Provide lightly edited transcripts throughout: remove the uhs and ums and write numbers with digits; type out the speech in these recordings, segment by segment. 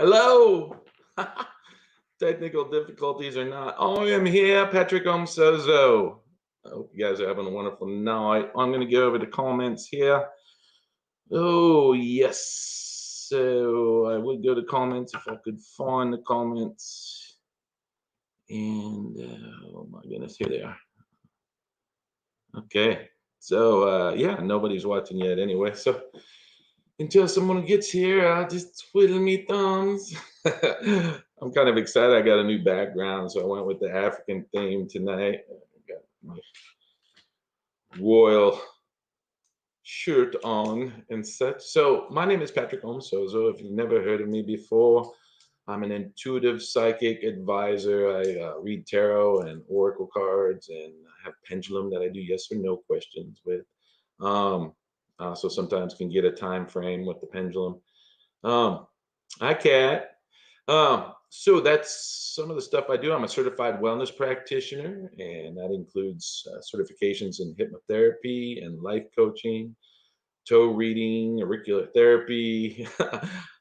Hello. Technical difficulties or not, I am here, Patrick Omsozo. I hope you guys are having a wonderful night. I'm going to go over the comments here. Oh, yes. So I would go to comments if I could find the comments. And oh my goodness, here they are. Okay. So yeah, nobody's watching yet anyway. So until someone gets here, I'll just twiddle me thumbs. I'm kind of excited. I got a new background, so I went with the African theme tonight. I got my royal shirt on and such. So my name is Patrick Omsozo. If you've never heard of me before, I'm an intuitive psychic advisor. I read tarot and oracle cards, and I have Pendulum that I do yes or no questions with. Um, so sometimes can get a time frame with the pendulum. Hi, Kat. So that's some of the stuff I do. I'm a certified wellness practitioner, and that includes certifications in hypnotherapy and life coaching, toe reading, auricular therapy.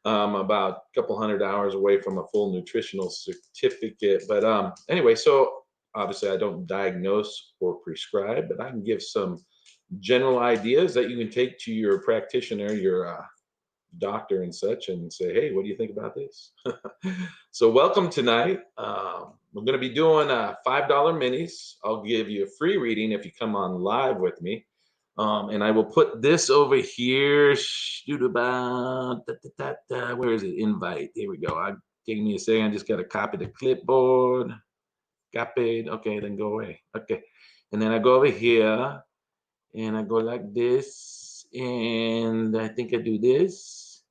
I'm about a couple hundred hours away from a full nutritional certificate. But anyway, so obviously I don't diagnose or prescribe, but I can give some general ideas that you can take to your practitioner, your doctor and such, and say, hey, what do you think about this? So welcome tonight. We're going to be doing $5 minis. I'll give you a free reading if you come on live with me. And I will put this over here. Shoot about, where is it? Invite. Here we go. Give me a second. I just got to copy the clipboard. Copied. Okay, then go away. Okay. And then I go over here and I go like this. And I think I do this.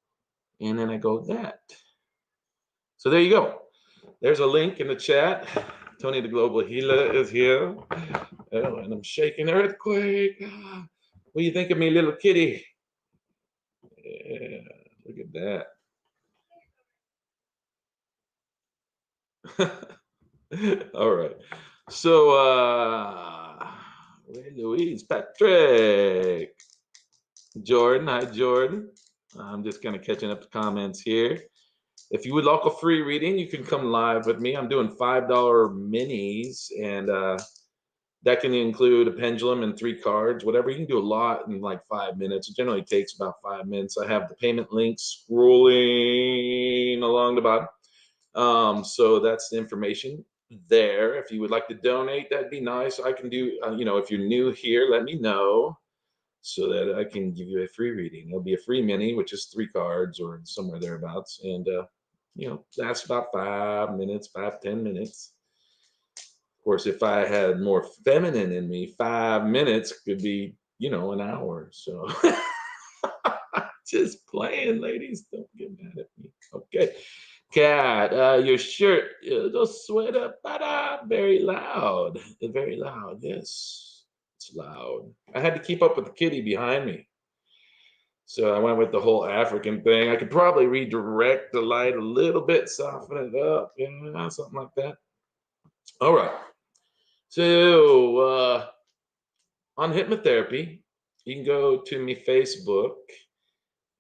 And then I go that. So there you go. There's a link in the chat. Tony the Global Healer is here. Oh, and I'm shaking earthquake. What do you think of me, little kitty? Yeah, look at that. All right. So, Louise, Patrick, Jordan. Hi, Jordan. I'm just kind of catching up the comments here. If you would like a free reading, you can come live with me. I'm doing $5 minis, and that can include a pendulum and 3 cards, whatever. You can do a lot in like 5 minutes. It generally takes about 5 minutes. I have the payment link scrolling along the bottom. So that's the information there. If you would like to donate, that'd be nice. I can do, if you're new here, let me know so that I can give you a free reading. It'll be a free mini, which is 3 cards or somewhere thereabouts. And, that's about 5 minutes, 5-10 minutes. Of course, if I had more feminine in me, 5 minutes could be, an hour. So just playing, ladies. Don't get mad at me. Okay. Cat, your shirt, the sweater, very loud. Very loud. Yes, it's loud. I had to keep up with the kitty behind me. So I went with the whole African thing. I could probably redirect the light a little bit, soften it up, something like that. All right. So on hypnotherapy, you can go to me Facebook,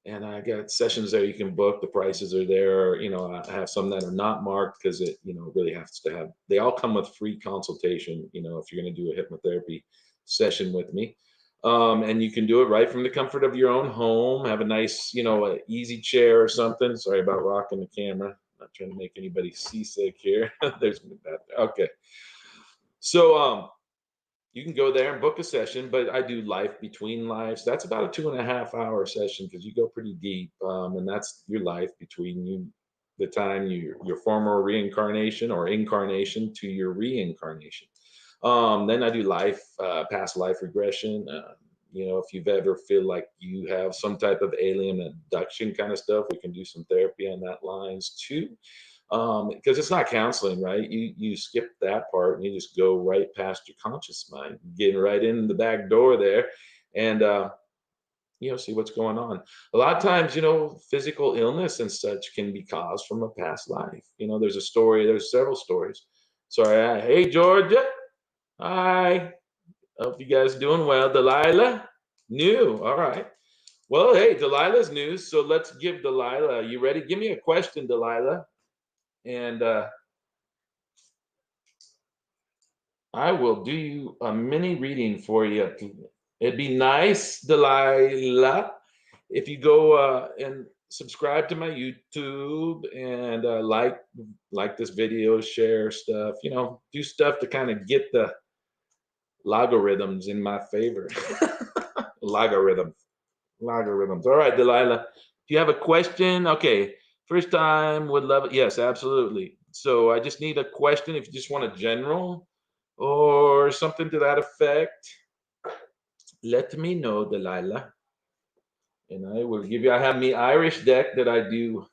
and I got sessions there you can book. The prices are there. I have some that are not marked because it, really has to have. They all come with free consultation. If you're going to do a hypnotherapy session with me. And you can do it right from the comfort of your own home. Have a nice, a easy chair or something. Sorry about rocking the camera. Not trying to make anybody seasick here. There's that. Okay. So you can go there and book a session, but I do life between lives. That's about a 2.5-hour session because you go pretty deep, and that's your life between the time your former reincarnation or incarnation to your reincarnation. Then I do past life regression. If you've ever feel like you have some type of alien abduction kind of stuff, we can do some therapy on that lines too. Because it's not counseling, right? You skip that part and you just go right past your conscious mind, getting right in the back door there, and see what's going on. A lot of times, physical illness and such can be caused from a past life. There's several stories. Sorry, hey Georgia. Hi. Hope you guys doing well. Delilah? New. All right. Well, hey, Delilah's news. So let's give Delilah. You ready? Give me a question, Delilah, and I will do you a mini reading for you. It'd be nice, Delilah, if you go and subscribe to my YouTube and like this video, share stuff. Do stuff to kind of get the logarithms in my favor. Logarithms. Logarithms. All right, Delilah. Do you have a question? Okay. First time would love it. Yes, absolutely. So I just need a question. If you just want a general or something to that effect, let me know, Delilah. And I will give you, I have me Irish deck that I do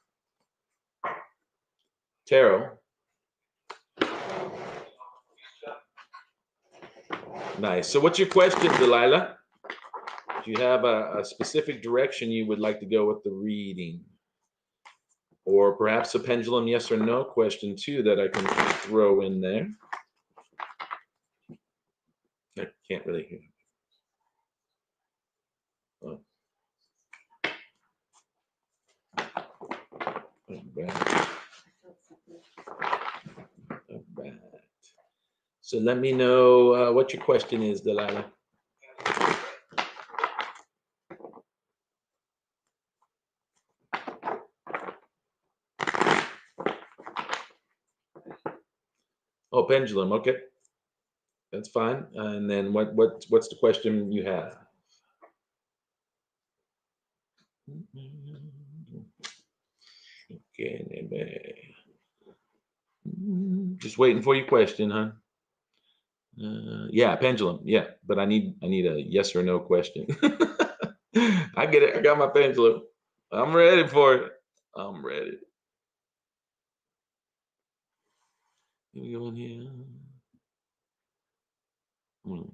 tarot. Nice. So what's your question, Delilah? Do you have a specific direction you would like to go with the reading? Or perhaps a pendulum yes or no question too that I can throw in there. I can't really hear. Oh, all right. All right. So let me know what your question is, Delilah. Oh, pendulum. Okay, that's fine. And then what's the question you have? Okay, just waiting for your question, huh? Yeah, pendulum. Yeah, but I need a yes or no question. I get it. I got my pendulum. I'm ready for it. I'm ready. Here we go in here. Hmm.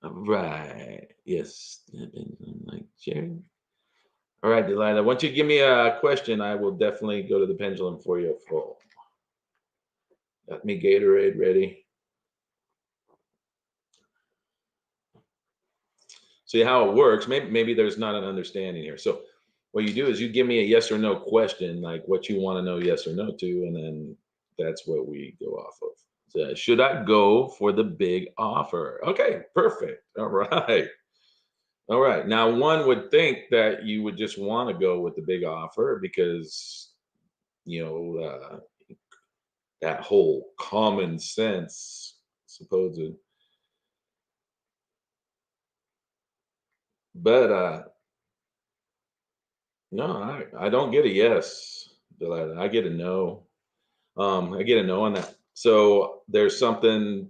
All right. Yes. Like Jerry. All right, Delilah. Once you give me a question, I will definitely go to the pendulum for you full. Got me Gatorade ready. See how it works. Maybe there's not an understanding here. So what you do is you give me a yes or no question, like what you want to know yes or no to, and then that's what we go off of. So, should I go for the big offer? Okay, perfect. All right. All right. Now, one would think that you would just want to go with the big offer because, you know, that whole common sense, supposed, but no, I don't get a yes, Delilah. I get a no. I get a no on that. So there's something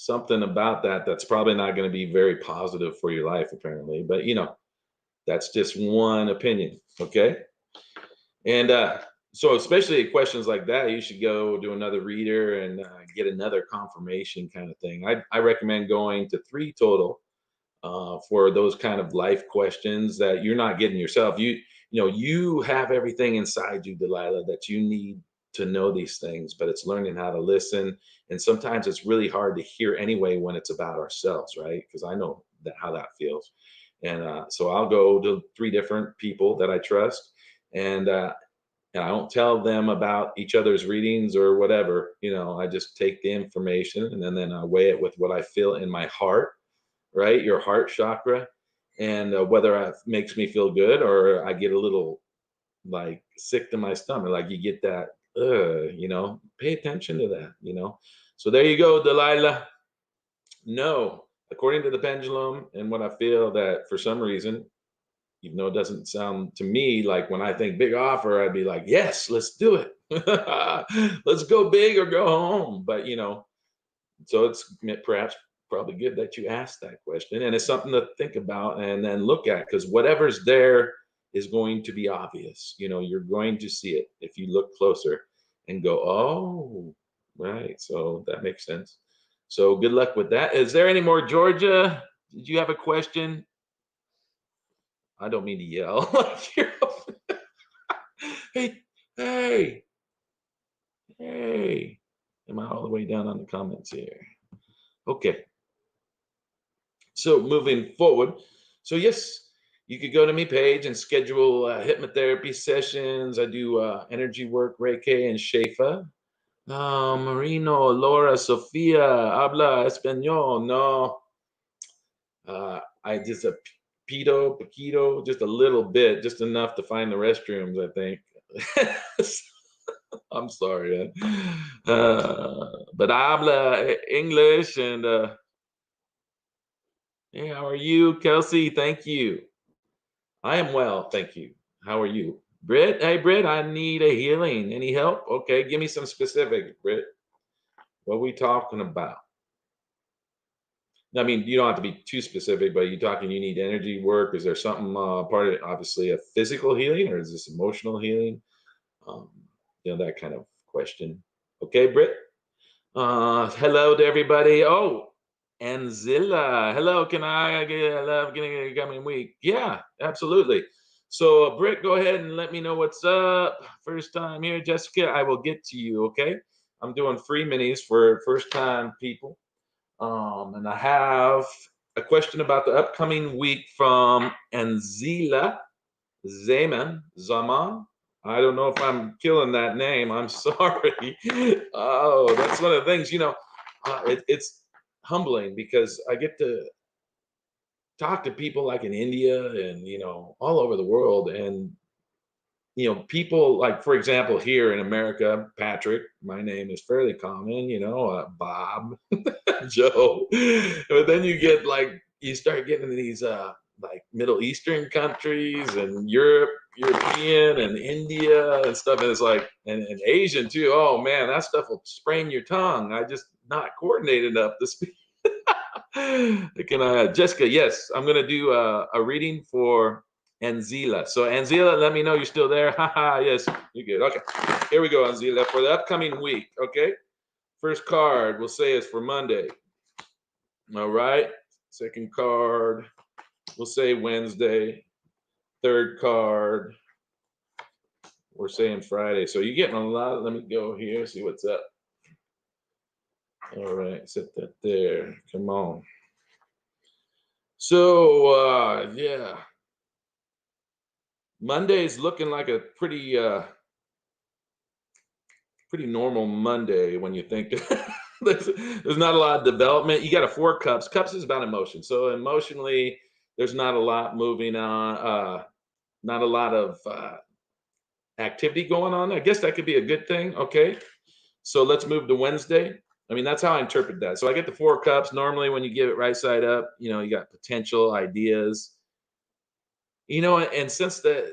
about that that's probably not going to be very positive for your life, apparently. But that's just one opinion. Okay. And so, especially questions like that, you should go to another reader and get another confirmation kind of thing. I recommend going to three total for those kind of life questions that you're not getting yourself. You have everything inside you, Delilah, that you need to know these things, but it's learning how to listen. And sometimes it's really hard to hear anyway when it's about ourselves, right? Because I know how that feels. And so I'll go to three different people that I trust, and and I don't tell them about each other's readings or whatever. I just take the information and then I weigh it with what I feel in my heart, right? Your heart chakra, and whether it makes me feel good or I get a little like sick to my stomach, like you get that, pay attention to that, So there you go, Delilah. No, according to the pendulum and what I feel that for some reason, even though it doesn't sound to me like when I think big offer, I'd be like, yes, let's do it. Let's go big or go home. But so it's perhaps probably good that you asked that question, and it's something to think about and then look at, because whatever's there is going to be obvious. You're going to see it if you look closer and go, oh, right. So that makes sense. So good luck with that. Is there any more, Georgia? Did you have a question? I don't mean to yell. Hey, hey, hey. Am I all the way down on the comments here? Okay. So moving forward, so yes, you could go to me page and schedule hypnotherapy sessions. I do energy work, Reiki, and Shefa. Marino, Laura, Sofia, habla español. No, I just a poquito, just a little bit, just enough to find the restrooms, I think. I'm sorry, man. But I habla English and hey, how are you, Kelsey? Thank you. I am well, thank you. How are you? Britt, hey Britt, I need a healing. Any help? Okay, give me some specifics, Britt. What are we talking about? I mean, you don't have to be too specific, but you talking you need energy work? Is there something part of it, obviously a physical healing, or is this emotional healing? Um, that kind of question. Okay, Britt. Hello to everybody. Oh, and Zilla. Hello, can I get I love getting a coming week? Yeah, absolutely. So, Britt, go ahead and let me know what's up. First time here, Jessica. I will get to you. Okay. I'm doing free minis for first time people. And I have a question about the upcoming week from Anzila Zaman. I don't know if I'm killing that name. I'm sorry. Oh, that's one of the things, it's humbling because I get to talk to people like in India and, all over the world. And, people like, for example, here in America, Patrick, my name is fairly common, Bob, Joe. But then you start getting into these like Middle Eastern countries and European and India and stuff. And it's like, and Asian too. Oh man, that stuff will sprain your tongue. I just not coordinated enough to speak. Can I, Jessica? Yes, I'm gonna do a reading for Anzila. So Anzila, let me know you're still there. Haha, yes, you're good. Okay, here we go, Anzila, for the upcoming week. Okay, first card we'll say is for Monday. All right. Second card, we'll say Wednesday. Third card, we're saying Friday. So you're getting a lot. Let me go here, see what's up. All right, set that there. Come on. So yeah, Monday's looking like a pretty normal Monday when you think there's not a lot of development. You got a four cups. Cups is about emotion. So emotionally, there's not a lot moving on. Not a lot of activity going on. I guess that could be a good thing. Okay. So let's move to Wednesday. I mean, that's how I interpret that. So I get the four cups. Normally, when you give it right side up, you got potential ideas. And since that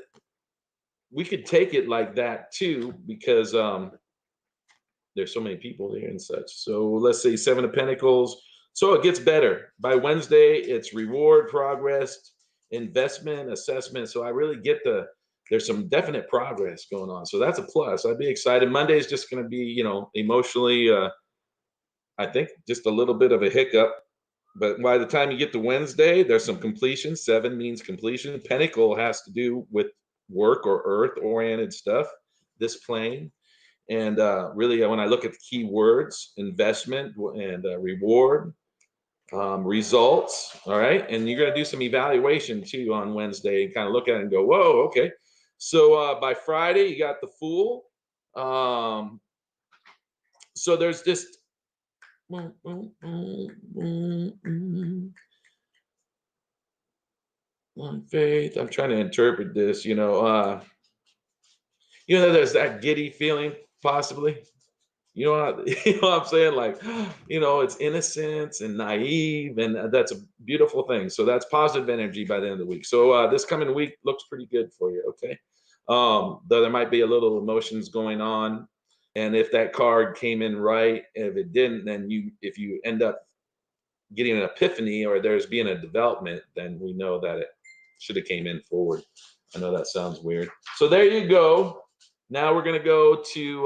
we could take it like that too, because there's so many people there and such. So let's say Seven of Pentacles. So it gets better. By Wednesday, it's reward, progress, investment, assessment. So I really get there's some definite progress going on. So that's a plus. I'd be excited. Monday is just going to be, emotionally, I think just a little bit of a hiccup. But by the time you get to Wednesday, there's some completion. Seven means completion. Pentacle has to do with work or earth oriented stuff, this plane. And really, when I look at the key words, investment and reward, results, all right? And you're going to do some evaluation too on Wednesday and kind of look at it and go, whoa, okay. So by Friday, you got the Fool. So there's just on faith. I'm trying to interpret this, there's that giddy feeling possibly. You know what, you know what I'm saying? Like, it's innocence and naive, and that's a beautiful thing. So that's positive energy by the end of the week. So this coming week looks pretty good for you, okay? Though there might be a little emotions going on. And if that card came in right, if it didn't, then if you end up getting an epiphany or there's being a development, then we know that it should have came in forward. I know that sounds weird. So there you go. Now we're gonna go to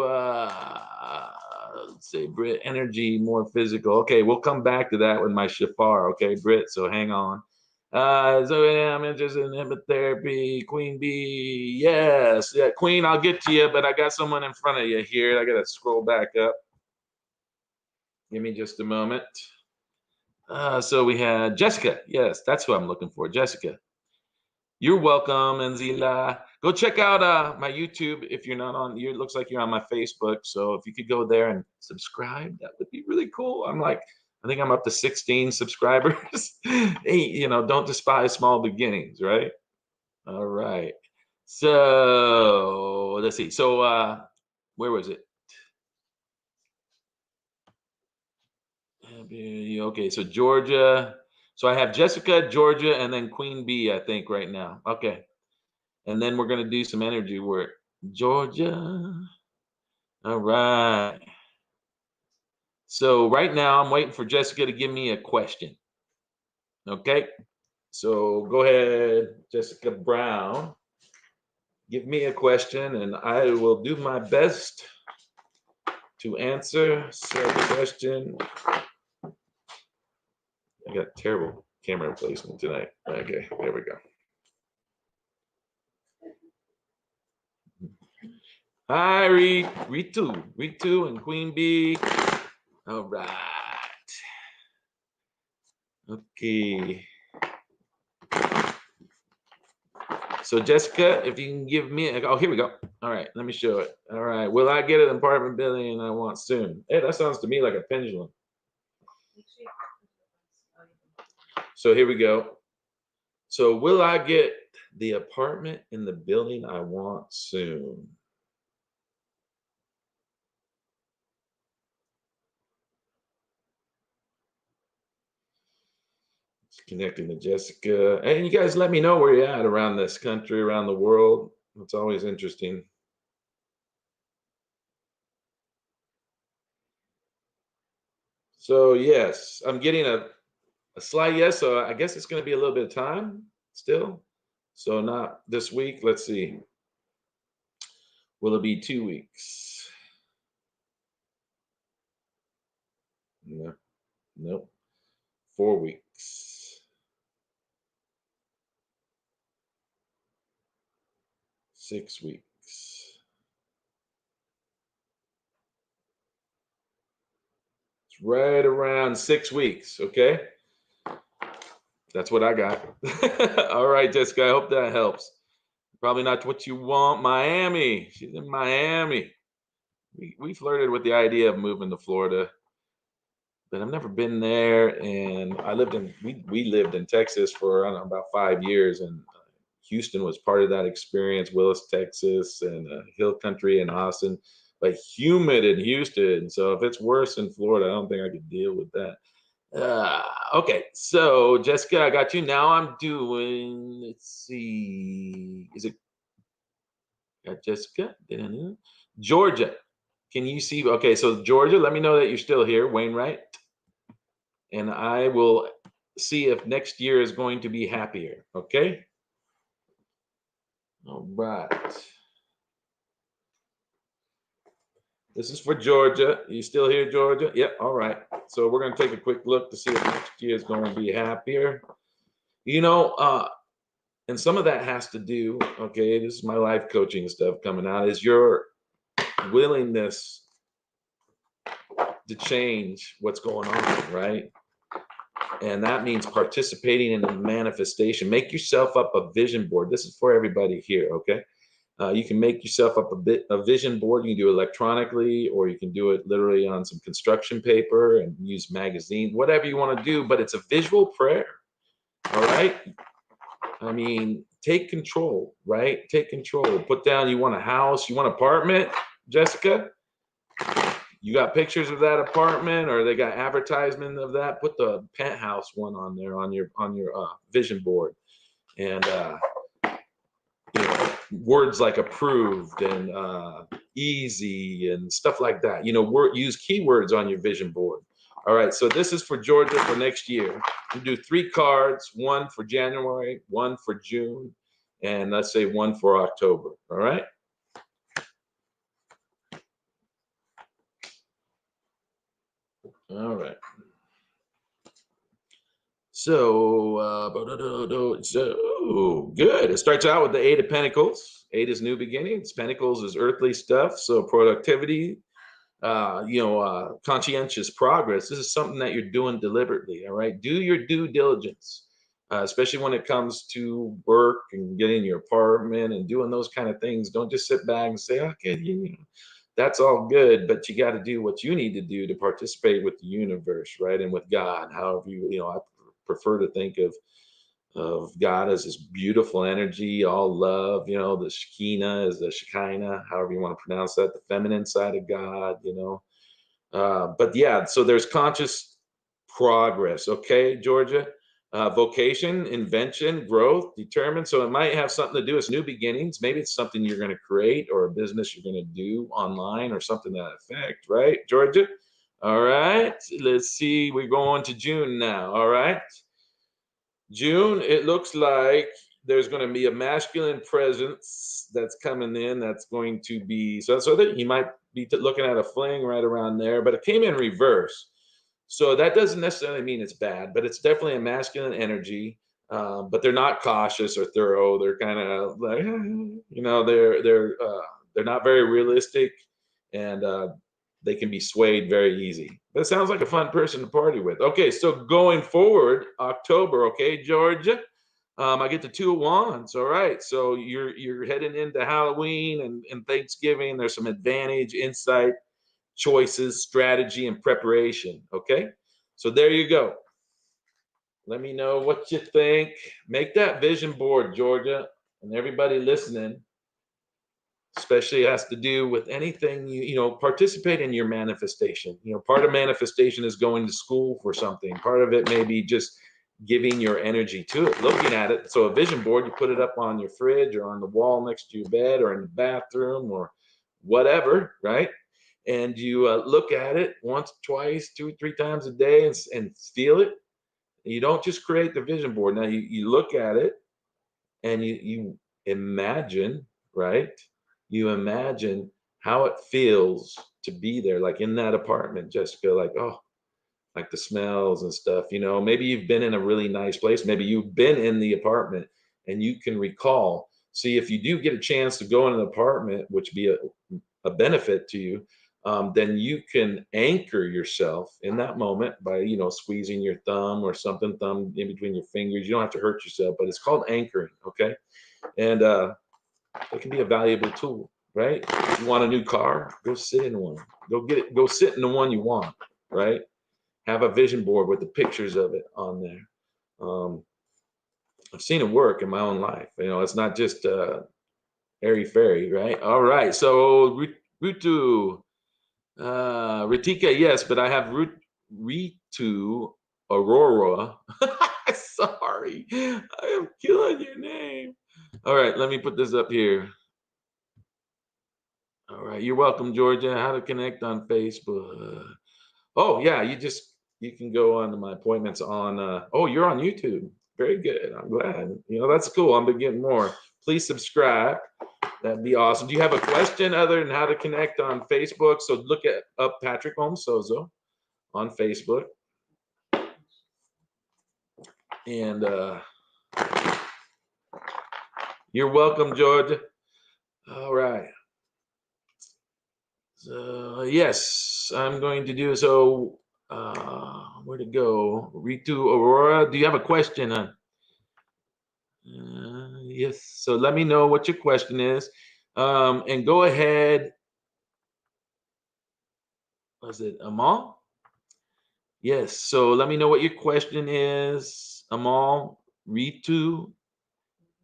let's say Brit energy, more physical. Okay, we'll come back to that with my Shafar. Okay, Brit. So hang on. So yeah, I'm interested in hypnotherapy. Queen Bee, yes, yeah, Queen. I'll get to you, but I got someone in front of you here. I gotta scroll back up. Give me just a moment. So we had Jessica. Yes, that's who I'm looking for. Jessica. You're welcome, Anzila. Go check out my YouTube if you're not on. You looks like you're on my Facebook. So if you could go there and subscribe, that would be really cool. I think I'm up to 16 subscribers. Hey, don't despise small beginnings, right? All right. So let's see. So where was it? Okay, so Georgia. So I have Jessica, Georgia, and then Queen Bee, I think, right now. Okay. And then we're going to do some energy work. Georgia. All right. So right now I'm waiting for Jessica to give me a question. Okay. So go ahead, Jessica Brown. Give me a question and I will do my best to answer said question. I got terrible camera placement tonight. Okay, there we go. Hi, Ritu, and Queen Bee. All right. Okay. So Jessica, if you can give me, oh, here we go. All right, let me show it. All right, will I get an apartment building I want soon? Hey, that sounds to me like a pendulum. So here we go. So will I get the apartment in the building I want soon? Connecting to Jessica. And you guys let me know where you're at around this country, around the world. It's always interesting. So yes, I'm getting a slight yes. So I guess it's going to be a little bit of time still. So not this week. Let's see. Will it be 2 weeks? No, nope. 4 weeks. 6 weeks. It's right around 6 weeks. Okay. That's what I got. All right, Jessica. I hope that helps. Probably not what you want. Miami. She's in Miami. We flirted with the idea of moving to Florida, but I've never been there. And we lived in Texas for I don't know about 5 years, and Houston was part of that experience. Willis, Texas, and Hill Country in Austin, but humid in Houston. So if it's worse in Florida, I don't think I could deal with that. Okay, so Jessica, I got you. Now I'm doing. Let's see. Is it got Jessica? Georgia. Can you see? Okay, so Georgia, let me know that you're still here, Wainwright, and I will see if next year is going to be happier. Okay. All right. This is for Georgia. You still here, Georgia? Yep. All right. So we're going to take a quick look to see if next year is going to be happier. You know, and some of that has to do, okay, this is my life coaching stuff coming out, is your willingness to change what's going on, right? And that means participating in the manifestation. Make yourself up a vision board. This is for everybody here, okay? You can make yourself up a vision board. You can do it electronically, or you can do it literally on some construction paper and use magazine, whatever you want to do. But it's a visual prayer. All right. I mean, take control, right? Take control. Put down you want a house, you want an apartment, Jessica. You got pictures of that apartment, or they got advertisement of that. Put the penthouse one on there on your vision board, and words like approved and easy and stuff like that. Use keywords on your vision board. All right, so this is for Georgia for next year. We do 3 cards, one for January, one for June, and let's say one for October. All right. All right. So good. It starts out with the Eight of Pentacles. Eight is new beginnings. Pentacles is earthly stuff. So productivity, conscientious progress. This is something that you're doing deliberately. All right. Do your due diligence, especially when it comes to work and getting your apartment and doing those kind of things. Don't just sit back and say, okay, that's all good, but you got to do what you need to do to participate with the universe, right? And with God, however I prefer to think of God as this beautiful energy, all love, the Shekinah is the Shekinah, however you want to pronounce that, the feminine side of God. But yeah, so there's conscious progress. Okay, Georgia. Vocation, invention, growth, determined. So it might have something to do with new beginnings. Maybe it's something you're going to create or a business you're going to do online or something to that effect, right, Georgia? All right. Let's see. We're going to June now. All right. June, it looks like there's going to be a masculine presence that's coming in. That's going to be so that you might be looking at a fling right around there, but it came in reverse. So that doesn't necessarily mean it's bad, but it's definitely a masculine energy. But they're not cautious or thorough. They're kind of like, they're not very realistic, and they can be swayed very easy. That sounds like a fun person to party with. Okay, so going forward, October. Okay, Georgia. I get the two of wands. All right, so you're heading into Halloween and Thanksgiving. There's some advantage, insight, choices, strategy, and preparation. Okay, so there you go. Let me know what you think. Make that vision board, Georgia, and everybody listening. Especially has to do with anything participate in your manifestation. Part of manifestation is going to school for something. Part of it may be just giving your energy to it, looking at it. So a vision board, you put it up on your fridge or on the wall next to your bed or in the bathroom or whatever, right? And you look at it once, twice, two, three times a day and feel it. You don't just create the vision board. Now you look at it and you imagine, right? You imagine how it feels to be there, like in that apartment. Just feel like, oh, like the smells and stuff. Maybe you've been in a really nice place. Maybe you've been in the apartment and you can recall. See, if you do get a chance to go in an apartment, which be a benefit to you, then you can anchor yourself in that moment by squeezing your thumb or something, thumb in between your fingers. You don't have to hurt yourself, but it's called anchoring. Okay, and it can be a valuable tool, right? If you want a new car, go sit in one. Go get it. Go sit in the one you want, right? Have a vision board with the pictures of it on there. I've seen it work in my own life. It's not just airy fairy, right? All right. So Rutu, Ritika, yes, but I have Ritu Aurora. Sorry, I am killing your name. All right, let me put this up here. All right, you're welcome, Georgia. How to connect on Facebook? Oh yeah, you can go on to my appointments on. Oh, you're on YouTube. Very good. I'm glad. That's cool. I'm getting more. Please subscribe. That'd be awesome. Do you have a question other than how to connect on Facebook? So look up Patrick Holmes Sozo on Facebook, and you're welcome, Georgia. All right. So yes, I'm going to do so. Where to go? Ritu Aurora, do you have a question? Yes. So let me know what your question is, and go ahead. Was it Amal? Yes. So let me know what your question is, Amal, Ritu,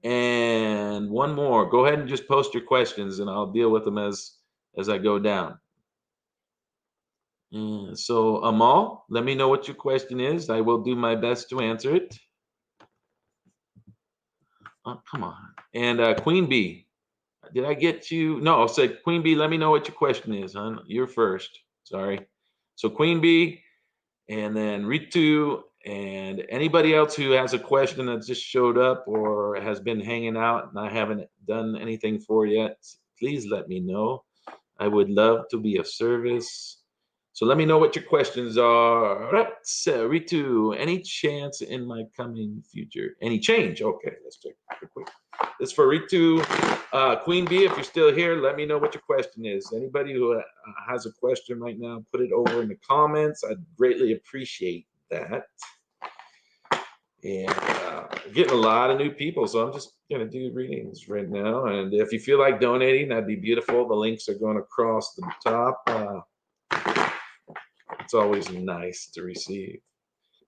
and one more. Go ahead and just post your questions, and I'll deal with them as I go down. So Amal, let me know what your question is. I will do my best to answer it. Oh, come on. And Queen Bee, did I get you? No, I said Queen Bee, let me know what your question is, hon. You're first. Sorry. So Queen Bee, and then Ritu, and anybody else who has a question that just showed up or has been hanging out and I haven't done anything for yet, please let me know. I would love to be of service. So let me know what your questions are. All right, so Ritu, any chance in my coming future? Any change? Okay, let's check quick. This is for Ritu. Queen Bee, if you're still here, let me know what your question is. Anybody who has a question right now, put it over in the comments. I'd greatly appreciate that. And getting a lot of new people, so I'm just gonna do readings right now. And if you feel like donating, that'd be beautiful. The links are going across the top. It's always nice to receive,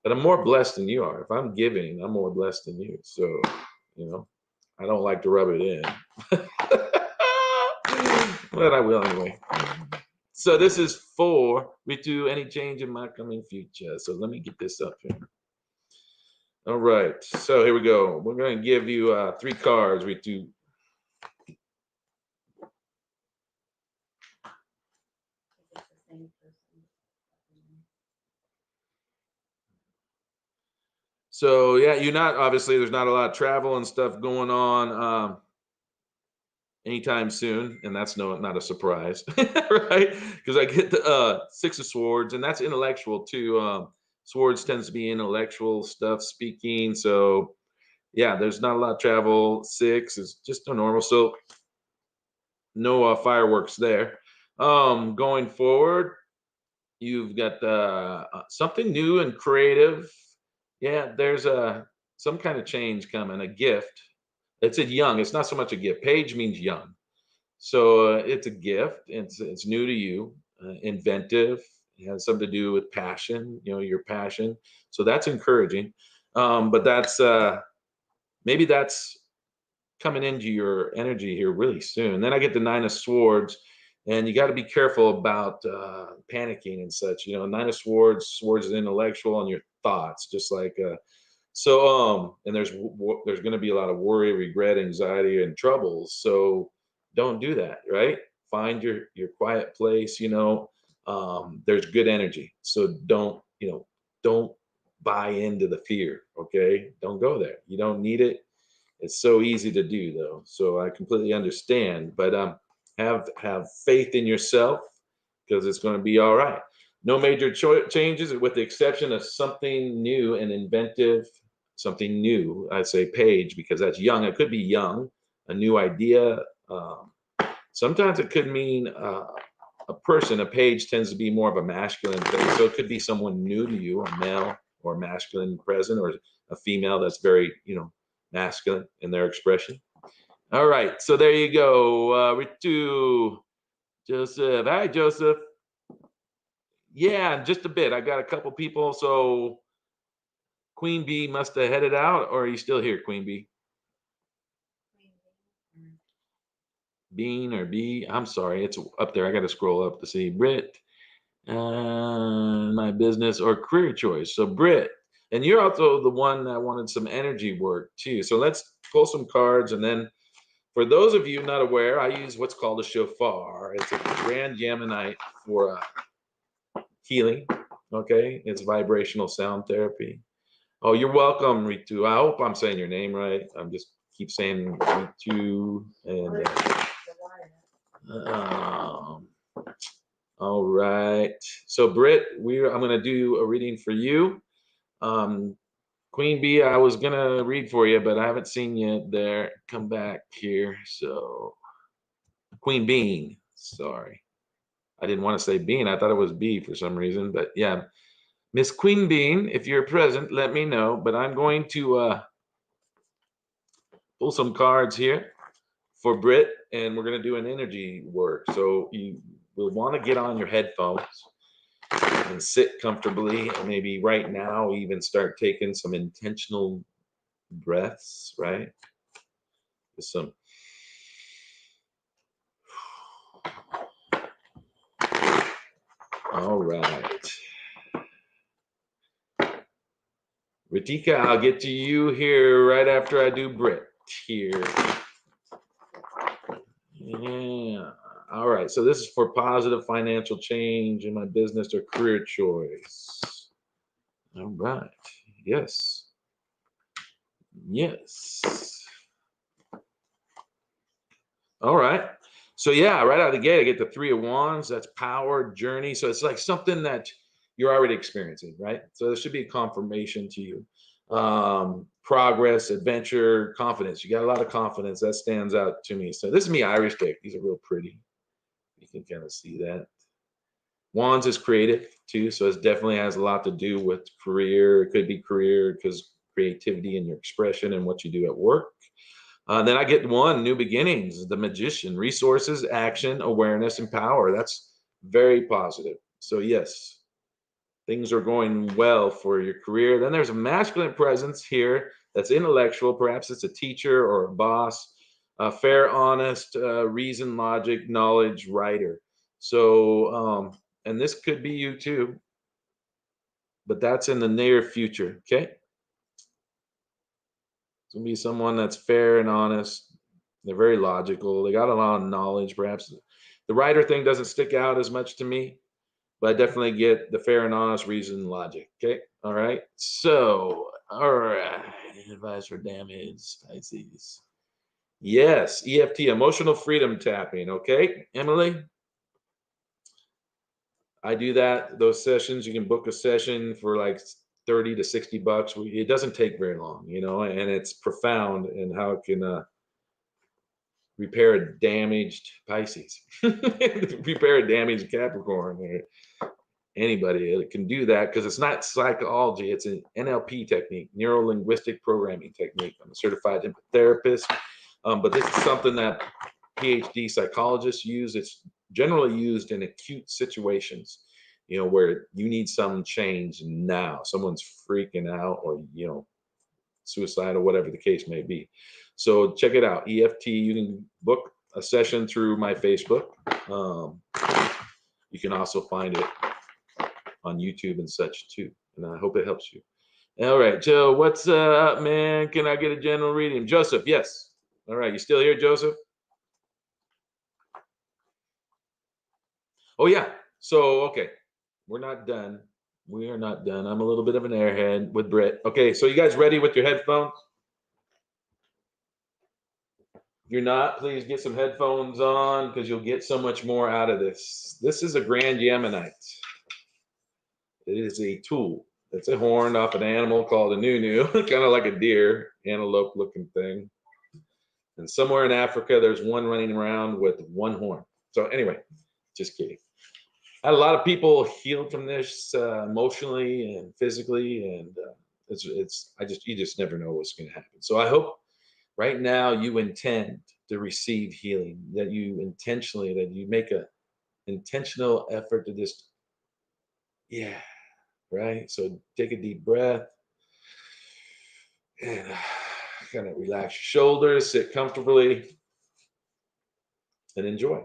but I'm more blessed than you are. If I'm giving, I'm more blessed than you. So, I don't like to rub it in, but I will anyway. So this is for Ritu, any change in my coming future. So let me get this up here. All right, so here we go. We're going to give you 3 cards, Ritu. So yeah, you're not, obviously there's not a lot of travel and stuff going on anytime soon, and that's not a surprise, right? Because I get the 6 of Swords, and that's intellectual too. Swords tends to be intellectual stuff, speaking. So yeah, there's not a lot of travel. 6 is just a normal. So no fireworks there. Going forward, you've got something new and creative. Yeah, there's some kind of change coming, a gift. It's a young. It's not so much a gift. Page means young, so it's a gift. It's new to you, inventive. It has something to do with passion. Your passion. So that's encouraging. But that's maybe that's coming into your energy here really soon. Then I get the 9 of Swords, and you got to be careful about panicking and such. 9 of Swords, Swords is intellectual and your thoughts, just like and there's going to be a lot of worry, regret, anxiety, and troubles. So don't do that, right? Find your quiet place. There's good energy, so don't buy into the fear. Okay, don't go there. You don't need it. It's so easy to do, though. So I completely understand. But have faith in yourself, because it's going to be all right. No major changes, with the exception of something new and inventive. Something new, I'd say Page, because that's young. It could be young, a new idea. Sometimes it could mean a person. A page tends to be more of a masculine thing. So it could be someone new to you, a male or masculine present, or a female that's very, masculine in their expression. All right, so there you go. Ritu, Joseph. Hi, Joseph. Yeah, just a bit. I got a couple people. So Queen Bee must have headed out, or are you still here, Queen Bee? Bean or B? I'm sorry, it's up there. I got to scroll up to see Brit. My business or career choice. So Brit, and you're also the one that wanted some energy work too. So let's pull some cards, and then for those of you not aware, I use what's called a shofar. It's a grand Yemenite for healing. Okay, it's vibrational sound therapy. Oh, you're welcome, Ritu. I hope I'm saying your name right. I'm just keep saying Ritu. And all right. So Britt, I'm going to do a reading for you. Queen Bee, I was going to read for you, but I haven't seen you there. Come back here. So Queen Bean, sorry. I didn't want to say Bean. I thought it was B for some reason, but yeah. Miss Queen Bean, if you're present, let me know. But I'm going to pull some cards here for Britt, and we're going to do an energy work. So you will want to get on your headphones and sit comfortably, and maybe right now even start taking some intentional breaths, right? Just some. All right. Ritika, I'll get to you here right after I do Brit here. Yeah. All right. So this is for positive financial change in my business or career choice. All right. Yes. Yes. All right. So yeah, right out of the gate, I get the Three of Wands. That's power, journey. So it's like something that you're already experiencing, right? So there should be a confirmation to you. Progress, adventure, confidence. You got a lot of confidence. That stands out to me. So this is me Irish deck. These are real pretty. You can kind of see that. Wands is creative too, so it definitely has a lot to do with career. It could be career because creativity and your expression and what you do at work. Then I get one, new beginnings, the magician, resources, action, awareness, and power. That's very positive. So, yes, things are going well for your career. Then there's a masculine presence here that's intellectual. Perhaps it's a teacher or a boss, fair, honest, reason, logic, knowledge, writer. So, and this could be you too, but that's in the near future. Okay. It's going to be someone that's fair and honest. They're very logical. They got a lot of knowledge. Perhaps the writer thing doesn't stick out as much to me, but I definitely get the fair and honest reason logic. Okay. All right. So, all right. Advice for damage, Pisces. Yes. EFT, emotional freedom tapping. Okay. Emily, I do that. Those sessions, you can book a session for like 30 to 60 bucks. It doesn't take very long, and it's profound in how it can repair a damaged Pisces, repair a damaged Capricorn, or anybody. It can do that because it's not psychology. It's an NLP technique, neuro linguistic programming technique. I'm a certified hypnotherapist, but this is something that PhD psychologists use. It's generally used in acute situations, where you need some change now. Someone's freaking out, or suicide, or whatever the case may be. So check it out, EFT. You can book a session through my Facebook. Um, you can also find it on YouTube and such too. And I hope it helps you. All right, Joe, what's up, man? Can I get a general reading? Joseph, yes. All right, you still here, Joseph? Oh, yeah. So, okay, we're not done. We are not done. I'm a little bit of an airhead with Britt. Okay, so you guys ready with your headphones? If you're not, please get some headphones on because you'll get so much more out of this. This is a Grand Yemenite. It is a tool. It's a horn off an animal called a nunu, kind of like a deer, antelope looking thing. And somewhere in Africa, there's one running around with one horn. So, anyway, just kidding. I had a lot of people healed from this emotionally and physically, and you just never know what's going to happen. So, I hope right now you intend to receive healing, that you make a intentional effort to just, yeah, right? So take a deep breath and kind of relax your shoulders, sit comfortably, and enjoy.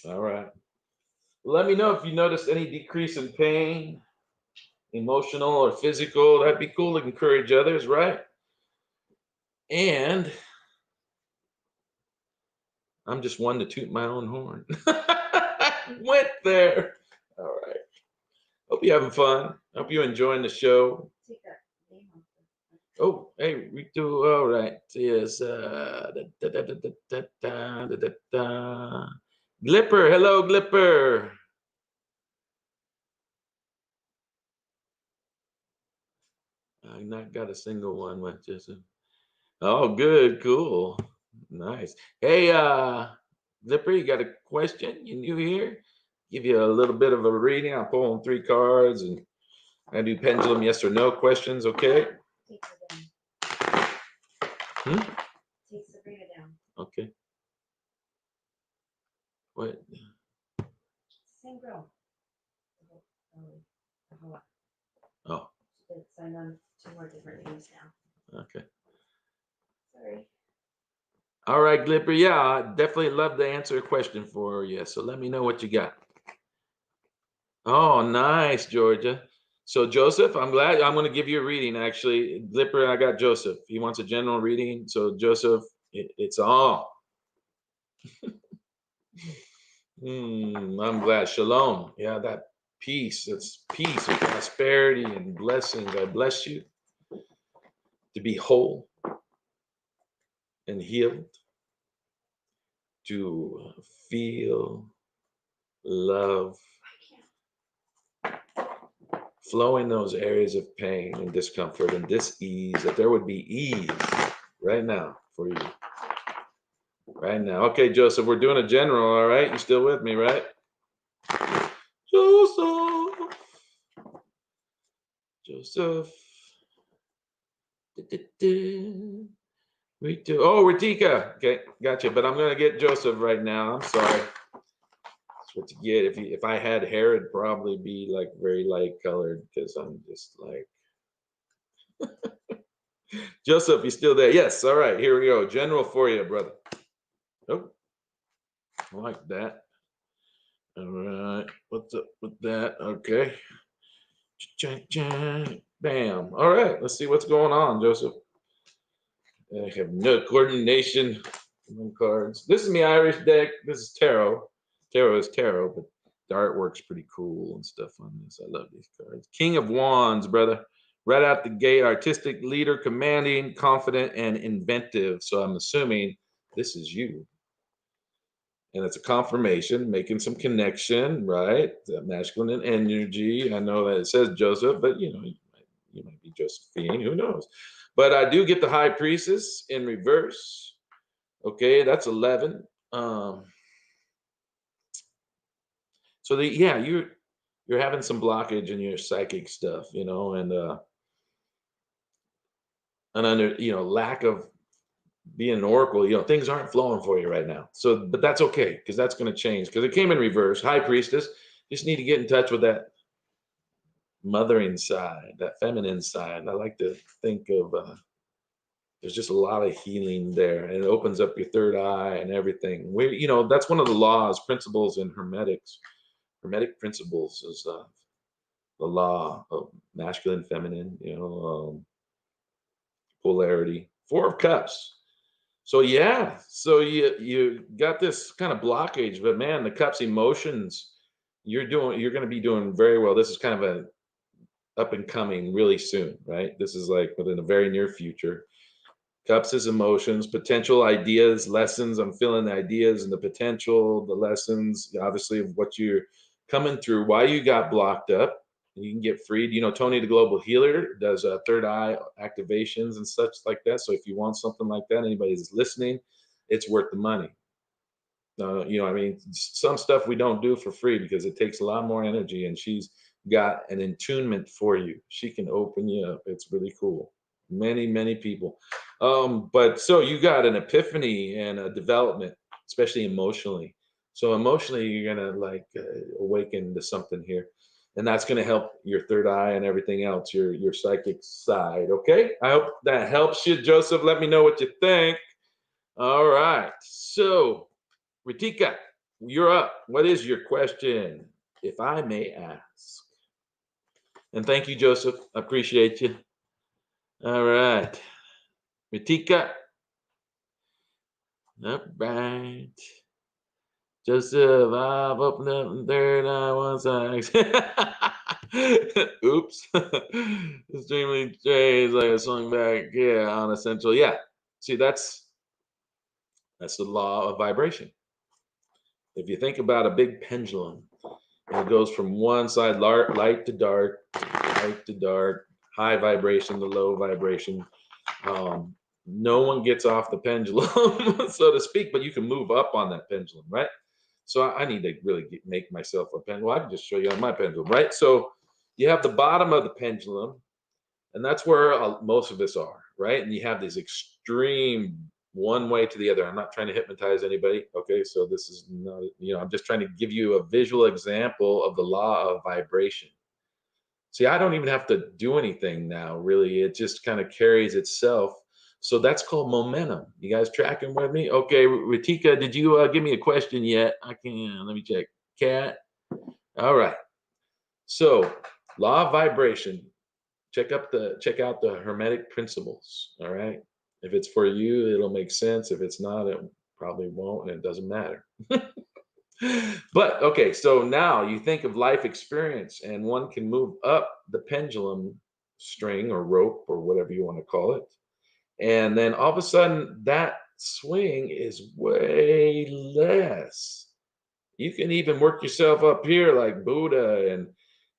All right. Let me know if you notice any decrease in pain, emotional or physical. That'd be cool to encourage others, right? And I'm just one to toot my own horn. Went there. All right. Hope you're having fun. Hope you're enjoying the show. Oh, hey, we do all right. Yes. Glipper. Hello, Glipper. I not got a single one with just. Oh, good, cool, nice. Hey, Zipper, you got a question? You new here? Give you a little bit of a reading. I'm pulling 3 cards, and I do pendulum yes or no questions. Okay. Hmm? Okay. What? Same girl. Oh, She signed on 2 more different names now. okay. Sorry. All right, Glipper. Yeah, I definitely love to answer a question for you. So let me know what you got. Oh, nice, Georgia. So Joseph, I'm glad I'm going to give you a reading. Actually, Glipper, I got Joseph. He wants a general reading. So Joseph, it's on. I'm glad. Shalom. Yeah, that peace. It's peace and prosperity and blessings. I bless you to be whole and healed, to feel love flow in those areas of pain and discomfort and dis-ease, that there would be ease right now for you. Right now. Okay, Joseph, we're doing a general, all right? You still with me, right? Joseph. Joseph. Oh, Ritika. Okay, gotcha. But I'm gonna get Joseph right now. I'm sorry. That's what you get. If I had hair, it'd probably be like very light colored because I'm just like Joseph, you still there? Yes. All right, here we go. General for you, brother. Oh, I like that. All right. What's up with that? Okay. Bam. All right. Let's see what's going on, Joseph. I have no coordination among cards. This is my Irish deck. This is tarot. Tarot is tarot, but the artwork's pretty cool and stuff on this. I love these cards. King of Wands, brother. Right out the gate, artistic leader, commanding, confident, and inventive. So I'm assuming this is you. And it's a confirmation, making some connection, right? The masculine energy. I know that it says Joseph, but you might be Josephine, who knows? But I do get the high priestess in reverse. Okay, that's 11. So yeah, you're having some blockage in your psychic stuff, and under lack of being an oracle, things aren't flowing for you right now. So, but that's okay because that's going to change because it came in reverse. High priestess, just need to get in touch with that mothering side, that feminine side. I like to think of there's just a lot of healing there, and it opens up your third eye and everything. That's one of the laws, principles in hermetics. Hermetic principles is the law of masculine, feminine. Polarity. Four of Cups. So yeah, so you got this kind of blockage, but man, the Cups emotions. You're going to be doing very well. This is kind of a up and coming really soon, right? This is like within a very near future. Cups is emotions, potential ideas, lessons. I'm feeling the ideas and the potential, the lessons, obviously, of what you're coming through, why you got blocked up. You can get freed. Tony, the global healer, does third eye activations and such like that. So if you want something like that, anybody that's listening, it's worth the money. I mean, some stuff we don't do for free because it takes a lot more energy, and she's got an attunement for you. She can open you up. It's really cool. Many, many people. But so you got an epiphany and a development, especially emotionally. So emotionally, you're gonna like awaken to something here, and that's gonna help your third eye and everything else, your psychic side. Okay, I hope that helps you, Joseph. Let me know what you think. All right, so Ritika, you're up. What is your question, if I may ask? And thank you, Joseph. I appreciate you. All right. Ritika. All right. Joseph, I've opened up the third eye once Oops. Extremely J is like a swung back. Yeah, on essential. Yeah. See, that's the law of vibration. If you think about a big pendulum, and it goes from one side light to dark, light to dark, high vibration to low vibration. No one gets off the pendulum, so to speak, but you can move up on that pendulum, right? So I need to really make myself a pendulum. Well, I can just show you on my pendulum, right? So you have the bottom of the pendulum, and that's where most of us are, right? And you have these extreme one way to the other. I'm not trying to hypnotize anybody. Okay. So this is not, I'm just trying to give you a visual example of the law of vibration. See, I don't even have to do anything now, really. It just kind of carries itself. So that's called momentum. You guys tracking with me? Okay, Ritika, did you give me a question yet? I can, let me check. Cat. All right. So, law of vibration. Check out the hermetic principles. All right. If it's for you, it'll make sense. If it's not, it probably won't, and it doesn't matter. But okay, so now you think of life experience, and one can move up the pendulum string or rope or whatever you want to call it. And then all of a sudden, that swing is way less. You can even work yourself up here like Buddha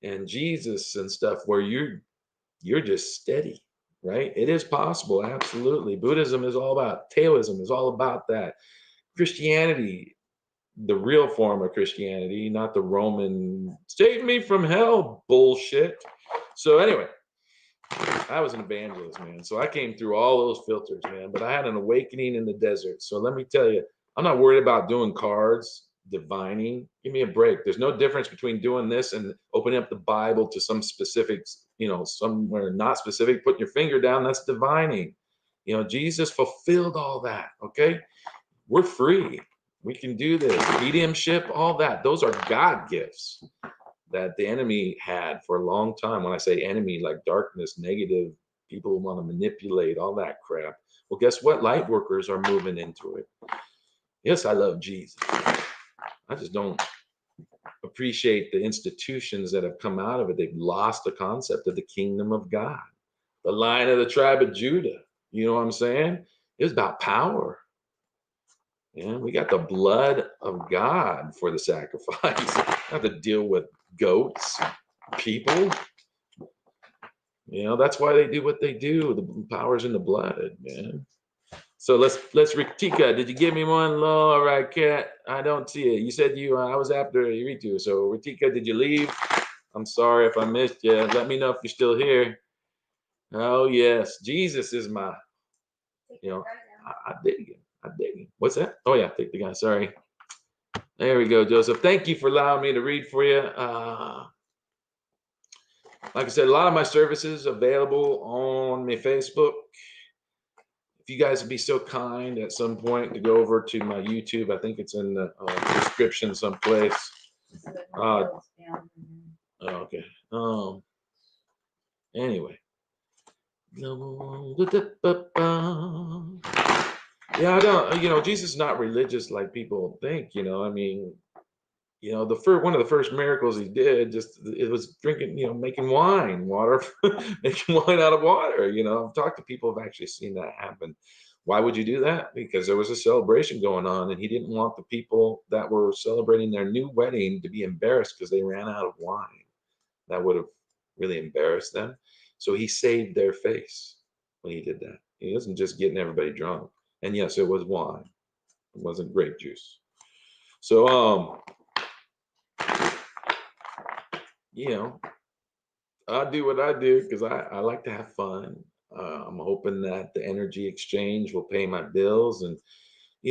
and Jesus and stuff, where you're just steady, right? It is possible, absolutely. Buddhism is all about Taoism is all about that. Christianity, the real form of Christianity, not the Roman save me from hell bullshit. So anyway, I was an evangelist, man. So I came through all those filters, man. But I had an awakening in the desert. So let me tell you, I'm not worried about doing cards, divining. Give me a break. There's no difference between doing this and opening up the Bible to some specifics, somewhere not specific, putting your finger down. That's divining. Jesus fulfilled all that. Okay. We're free. We can do this. Mediumship, all that. Those are God gifts that the enemy had for a long time. When I say enemy, like darkness, negative, people who want to manipulate, all that crap. Well, guess what? Light workers are moving into it. Yes, I love Jesus. I just don't appreciate the institutions that have come out of it. They've lost the concept of the kingdom of God, the Lion of the tribe of Judah. You know what I'm saying? It's about power. Yeah, we got the blood of God for the sacrifice. Have to deal with goats, people. That's why they do what they do. The power's in the blood, man. So let's Ritika, did you give me one? All right, Cat. I don't see it. You said I was after Ritu. So Ritika, did you leave? I'm sorry if I missed you. Let me know if you're still here. Oh yes, Jesus is my. I dig him. I dig him. What's that? Oh yeah, take the guy. Sorry. There we go, Joseph. Thank you for allowing me to read for you. Like I said, a lot of my services available on my Facebook. If you guys would be so kind at some point to go over to my YouTube, I think it's in the description someplace. Okay. Anyway. Yeah, I don't. Jesus is not religious like people think. I mean, one of the first miracles he did, it was drinking, making water, making wine out of water. I've talked to people who've actually seen that happen. Why would you do that? Because there was a celebration going on, and he didn't want the people that were celebrating their new wedding to be embarrassed because they ran out of wine. That would have really embarrassed them. So he saved their face when he did that. He wasn't just getting everybody drunk. And yes, it was wine. It wasn't grape juice. So I do what I do because I like to have fun. I'm hoping that the energy exchange will pay my bills and,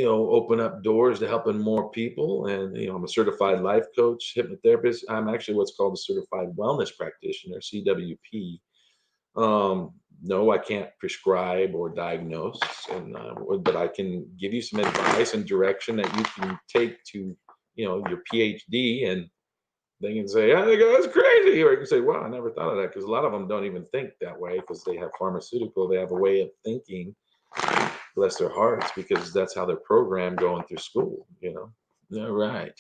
open up doors to helping more people. And, I'm a certified life coach, hypnotherapist. I'm actually what's called a certified wellness practitioner, CWP. No, I can't prescribe or diagnose, but I can give you some advice and direction that you can take to, your PhD, and they can say, "I think that's crazy," or you can say, "Wow, I never thought of that," because a lot of them don't even think that way because they have pharmaceutical. They have a way of thinking, bless their hearts, because that's how they're programmed going through school. All right,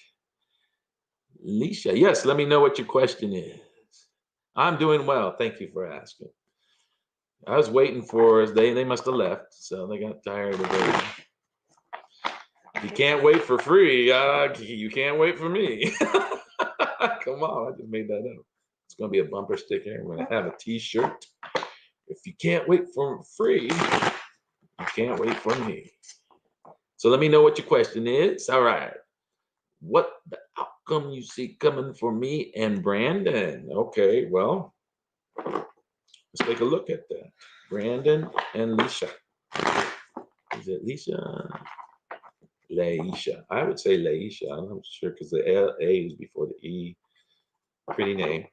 Lisha. Yes, let me know what your question is. I'm doing well. Thank you for asking. I was waiting for us. They must have left, so they got tired of waiting. You can't wait for free. You can't wait for me. Come on, I just made that up. It's gonna be a bumper sticker. I'm gonna have a T-shirt. If you can't wait for free, you can't wait for me. So let me know what your question is. All right. What the outcome you see coming for me and Brandon? Okay, well, let's take a look at that. Brandon and Lisha. Is it Leisha? Laisha. I would say Laisha. I'm not sure because the A is before the E. Pretty name.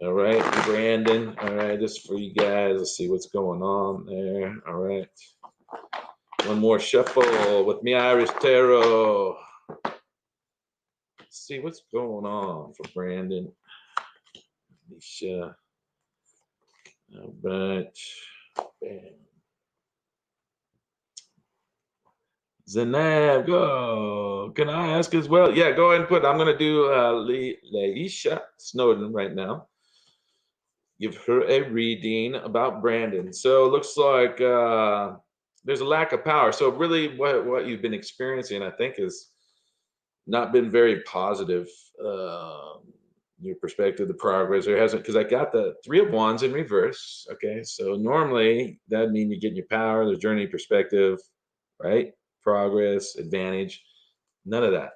All right, Brandon. All right, this is for you guys. Let's see what's going on there. All right. One more shuffle with me, Irish Tarot. Let's see what's going on for Brandon. Alicia. All right. Bam. Zanab, go. Can I ask as well? Yeah, go ahead and put. I'm going to do Laisha Snowden right now. Give her a reading about Brandon. So it looks like there's a lack of power. So really, what you've been experiencing, I think, is not been very positive. Your perspective, the progress there hasn't, because I got the Three of Wands in reverse. Okay, so normally that means you're getting your power, the journey, perspective, right? Progress, advantage. None of that.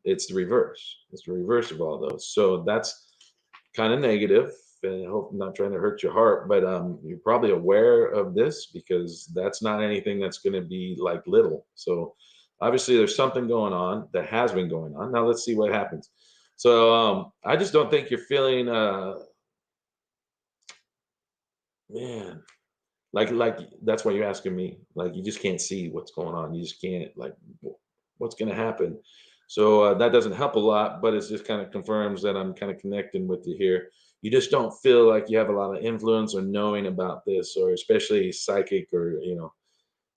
It's the reverse. It's the reverse of all those. So that's kind of negative. And I hope I'm not trying to hurt your heart, but you're probably aware of this because that's not anything that's going to be like little. So obviously there's something going on that has been going on. Now let's see what happens. So I just don't think you're feeling, man, like that's why you're asking me. Like you just can't see what's going on. You just can't like what's going to happen. So that doesn't help a lot, but it just kind of confirms that I'm kind of connecting with you here. You just don't feel like you have a lot of influence or knowing about this, or especially psychic, or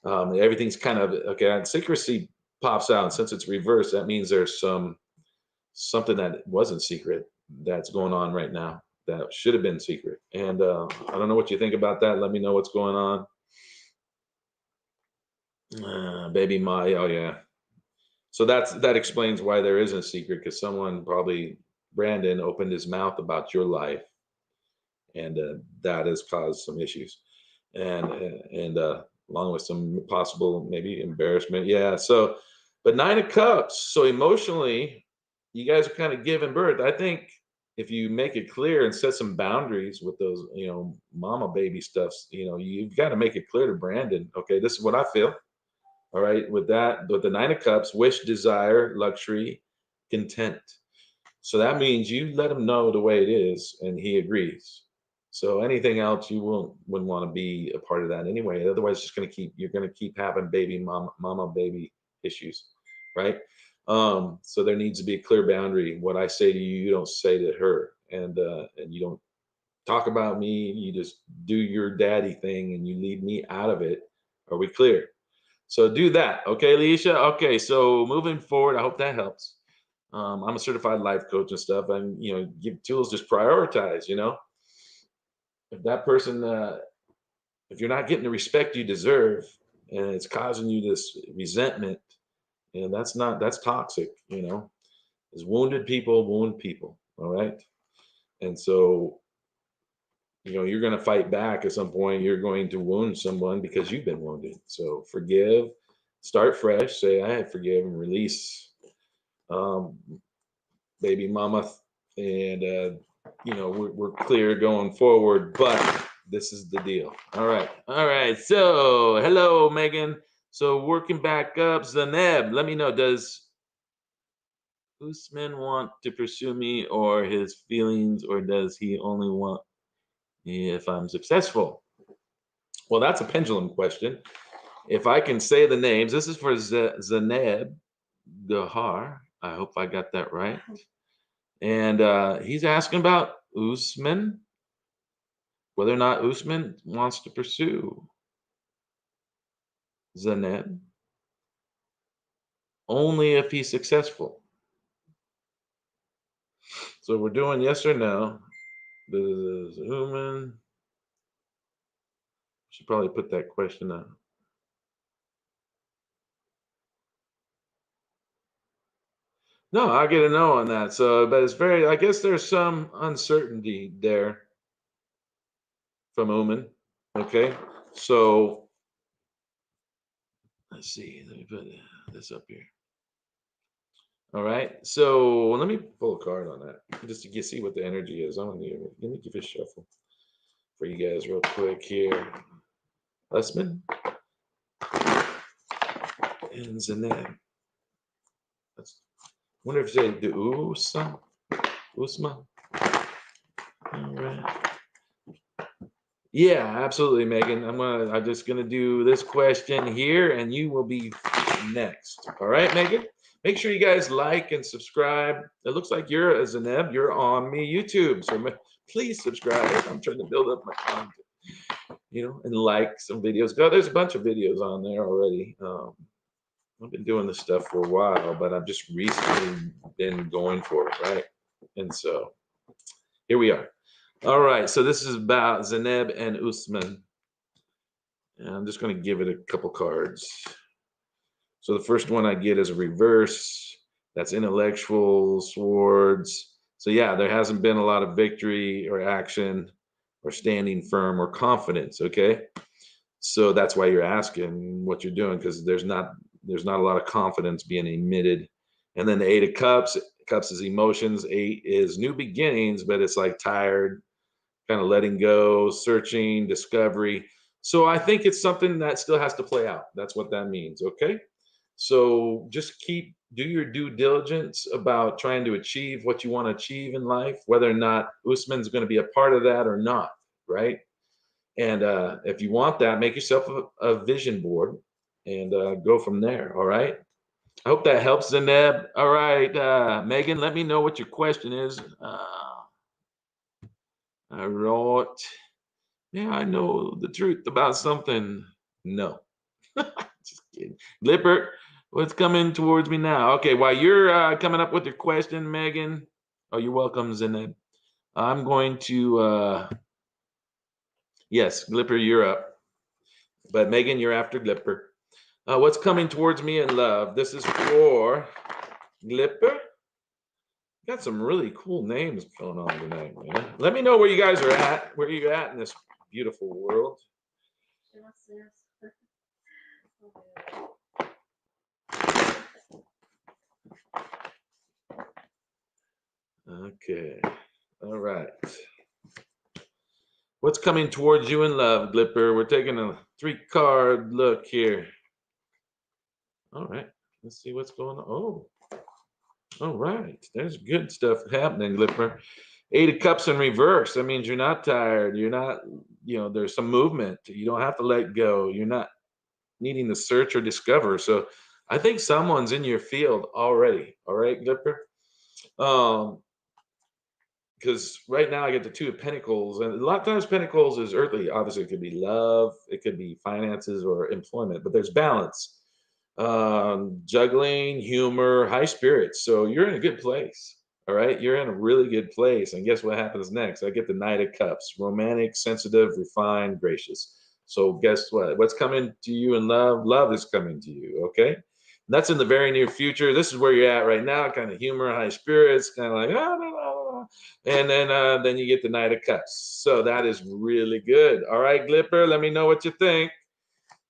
everything's kind of okay. And secrecy pops out since it's reversed. That means there's something that wasn't secret that's going on right now that should have been secret. And I don't know what you think about that. Let me know what's going on. Baby my, oh yeah. So that explains why there isn't a secret, because someone, probably Brandon, opened his mouth about your life, and that has caused some issues, and along with some possible maybe embarrassment. Yeah. So, but Nine of Cups. So emotionally, you guys are kind of giving birth. I think if you make it clear and set some boundaries with those, mama baby stuffs, you've got to make it clear to Brandon. Okay, this is what I feel. All right, with that, with the Nine of Cups, wish, desire, luxury, content. So that means you let him know the way it is, and he agrees. So anything else, you wouldn't want to be a part of that anyway. Otherwise, you're gonna keep having mama baby issues, right? So there needs to be a clear boundary. What I say to you, you don't say to her, and you don't talk about me. You just do your daddy thing, and you leave me out of it. Are we clear? So do that. Okay, Leisha? Okay, so moving forward, I hope that helps. I'm a certified life coach and stuff, and give tools, just prioritize. If that person, if you're not getting the respect you deserve, and it's causing you this resentment, that's toxic. Is wounded people wound people. All right, and so you're going to fight back at some point. You're going to wound someone because you've been wounded. So forgive, start fresh, say I forgive and release, um, baby mama, and we're clear going forward. But this is the deal. All right. So hello, Megan. So working back up, Zaneb. Let me know. Does Usman want to pursue me or his feelings, or does he only want me if I'm successful? Well, that's a pendulum question. If I can say the names, this is for Zaneb Gahar. I hope I got that right. And he's asking about Usman, whether or not Usman wants to pursue Zaneb, only if he's successful. So we're doing yes or no. The human should probably put that question up. No, I get a no on that. So, but it's very, I guess there's some uncertainty there from Uman. Okay. So let's see. Let me put this up here. All right. So let me pull a card on that just to see what the energy is on here. Let me give it a shuffle for you guys real quick here. Usman. and Zeneb. Let's wonder if they do Usma. All right. Yeah, absolutely, Megan. I'm just gonna do this question here, and you will be next. All right, Megan. Make sure you guys like and subscribe. It looks like you're a Zeneb. You're on me YouTube, so please subscribe. I'm trying to build up my content, and like some videos. God, there's a bunch of videos on there already. I've been doing this stuff for a while, but I've just recently been going for it, right? And so here we are. All right, so this is about Zeneb and Usman. And I'm just going to give it a couple cards. So the first one I get is a reverse. That's intellectual swords. So yeah, there hasn't been a lot of victory or action or standing firm or confidence. Okay, so that's why you're asking what you're doing, because there's not a lot of confidence being emitted. And then the Eight of Cups. Cups is emotions. Eight is new beginnings, but it's like tired, kind of letting go, searching, discovery. So I think it's something that still has to play out. That's what that means. Okay. So just do your due diligence about trying to achieve what you want to achieve in life, whether or not Usman's going to be a part of that or not. Right. And if you want that, make yourself a vision board and go from there. All right. I hope that helps, Zeneb. All right. Megan, let me know what your question is. I wrote, yeah, I know the truth about something. No, just kidding. Lippert, what's coming towards me now? Okay, while you're coming up with your question, Megan, oh, you're welcome, Zeneb. I'm going to, yes, Glipper, you're up. But Megan, you're after Glipper. What's coming towards me in love? This is for Glipper. Got some really cool names going on tonight, man. Let me know where you guys are at, where you at in this beautiful world. Okay. All right. What's coming towards you in love, Glipper? We're taking a 3-card look here. All right. Let's see what's going on. Oh, all right. There's good stuff happening, Glipper. 8 of Cups in reverse. That means you're not tired. You're not, there's some movement. You don't have to let go. You're not needing to search or discover. So I think someone's in your field already. All right, Glipper. Because right now I get the 2 of Pentacles, and a lot of times Pentacles is earthly. Obviously, it could be love, it could be finances or employment, but there's balance, juggling, humor, high spirits. So you're in a good place. All right, you're in a really good place. And guess what happens next? I get the Knight of Cups, romantic, sensitive, refined, gracious. So guess what? What's coming to you in love? Love is coming to you. Okay. And that's in the very near future. This is where you're at right now, kind of humor, high spirits, kind of like, and then you get the Knight of Cups. So that is really good. All right, Glipper, let me know what you think.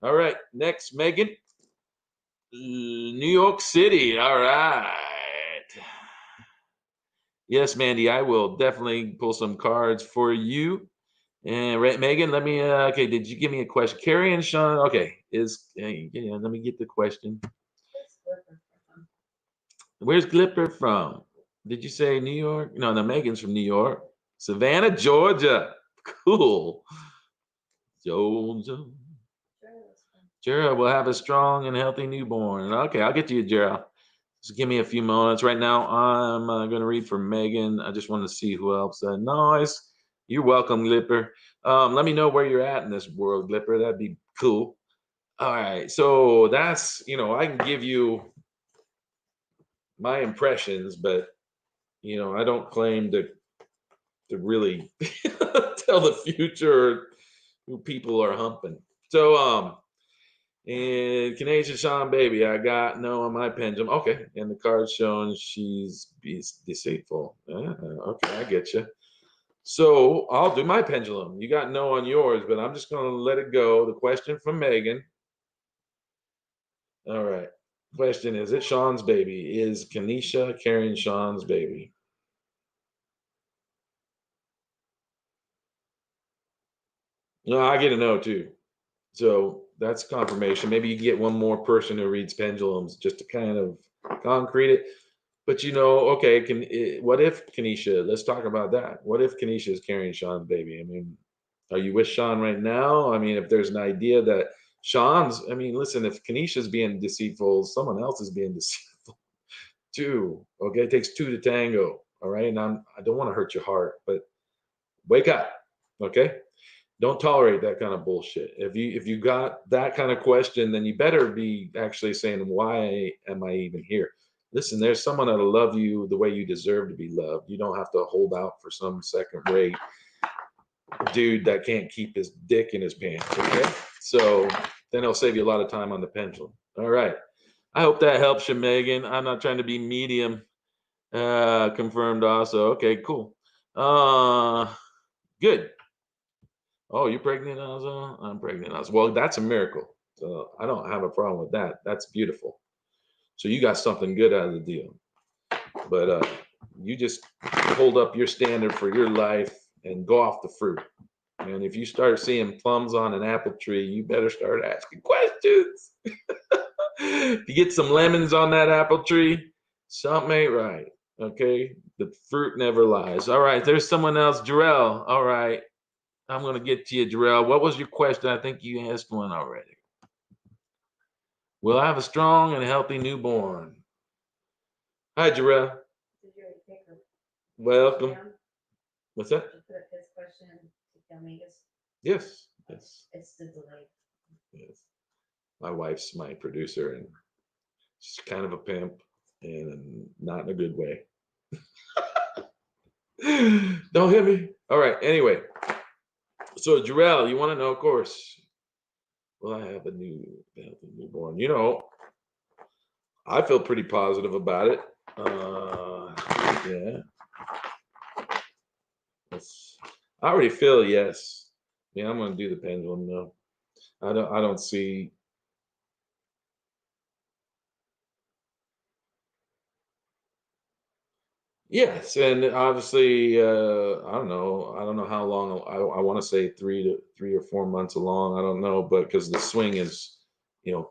All right, next, Megan. New York City. All right. Yes, Mandy, I will definitely pull some cards for you. And Megan, let me. Okay, did you give me a question? Carrie and Sean. Okay, let me get the question. Where's Glipper from? Did you say New York? No, Megan's from New York. Savannah, Georgia. Cool. Georgia. Gerald will have a strong and healthy newborn. Okay, I'll get to you, Gerald. Just give me a few moments. Right now, I'm going to read for Megan. I just want to see who else. Nice. You're welcome, Glipper. Let me know where you're at in this world, Glipper. That'd be cool. All right. So that's, I can give you my impressions, but, I don't claim to really tell the future who people are humping. So, and Canadian Sean Baby, I got no on my pendulum. Okay, and the card's showing she's deceitful. Okay, I get you. So I'll do my pendulum. You got no on yours, but I'm just going to let it go. The question from Megan. All right. Question is it Sean's baby? Is Kanisha carrying Sean's baby? No, I get a no too. So that's confirmation. Maybe you get one more person who reads pendulums just to kind of concrete it. But okay, what if Kenesha? Let's talk about that. What if Kenesha is carrying Sean's baby? I mean, are you with Sean right now? I mean, if there's an idea that I mean, listen, if Kenesha's being deceitful, someone else is being deceitful too. Okay, it takes two to tango. All right, and I don't want to hurt your heart, but wake up. Okay, don't tolerate that kind of bullshit. If you got that kind of question, then you better be actually saying, why am I even here? Listen, there's someone that'll love you the way you deserve to be loved. You don't have to hold out for some second rate dude that can't keep his dick in his pants. Okay, so then he'll save you a lot of time on the pendulum. All right, I hope that helps you, Megan. I'm not trying to be medium. Confirmed also. Okay, cool. Good. Oh, you pregnant also? I'm pregnant also. Well, that's a miracle. So I don't have a problem with that. That's beautiful. So you got something good out of the deal. But you just hold up your standard for your life and go off the fruit. And if you start seeing plums on an apple tree, you better start asking questions. If you get some lemons on that apple tree, something ain't right. Okay? The fruit never lies. All right, there's someone else. Jarrell. All right. I'm going to get to you, Jarrell. What was your question? I think you asked one already. Will I have a strong and healthy newborn? Hi, Jarrell. Did you already pick her? Welcome. Down? What's that? Did you put up his question to tell me this? Yes. Yes. It's the delay. Yes. My wife's my producer, and she's kind of a pimp, and not in a good way. Don't hit me. All right. Anyway, so Jarrell, you want to know, of course, will I have a newborn? I feel pretty positive about it. Yeah. I already feel yes. Yeah, I'm gonna do the pendulum though. I don't see. Yes, and obviously, I don't know how long. I want to say 3 or 4 months along. I don't know, but because the swing is,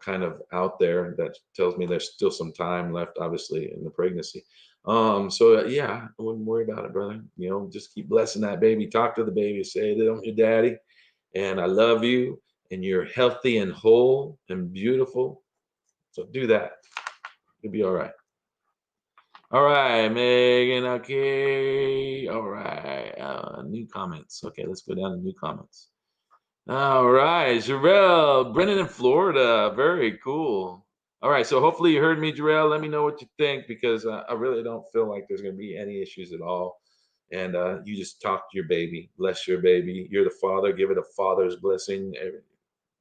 kind of out there, that tells me there's still some time left, obviously, in the pregnancy. So yeah, I wouldn't worry about it, brother. Just keep blessing that baby. Talk to the baby. Say that I'm your daddy, and I love you, and you're healthy and whole and beautiful. So do that. You'll be all right. All right, Megan. Okay. All right. New comments. Okay, let's go down to new comments. All right, Jarrell, Brennan in Florida. Very cool. All right, so hopefully you heard me, Jarrell. Let me know what you think, because I really don't feel like there's going to be any issues at all. And you just talk to your baby, bless your baby. You're the father. Give it a father's blessing.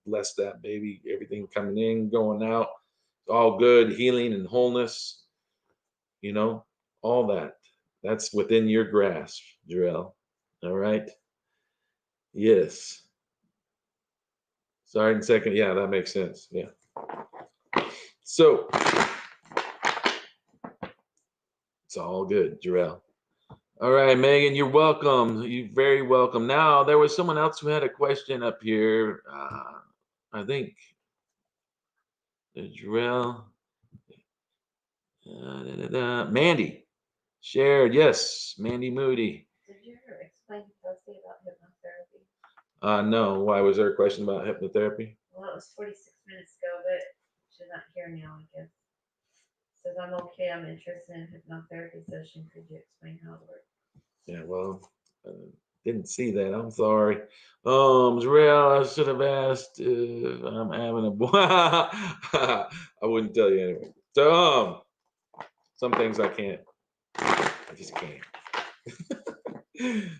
Bless that baby. Everything coming in, going out, all good, healing and wholeness. You know, all that. That's within your grasp, Jarrell. All right. Yes. Sorry in second. Yeah, that makes sense. Yeah. So it's all good, Jarrell. All right, Megan, you're welcome. You're very welcome. Now, there was someone else who had a question up here. I think Jarrell. Mandy shared. Yes, Mandy Moody. Did you ever explain to Kelsey about hypnotherapy? No. Why was there a question about hypnotherapy? Well, it was 46 minutes ago, but she's not here now, I guess. Says I'm okay. I'm interested in hypnotherapy session. Could you explain how it works? Yeah, well, uh, didn't see that. I'm sorry. Jarrell, I should have asked if I'm having a boy. I wouldn't tell you anyway. So, some things I can't. I just can't.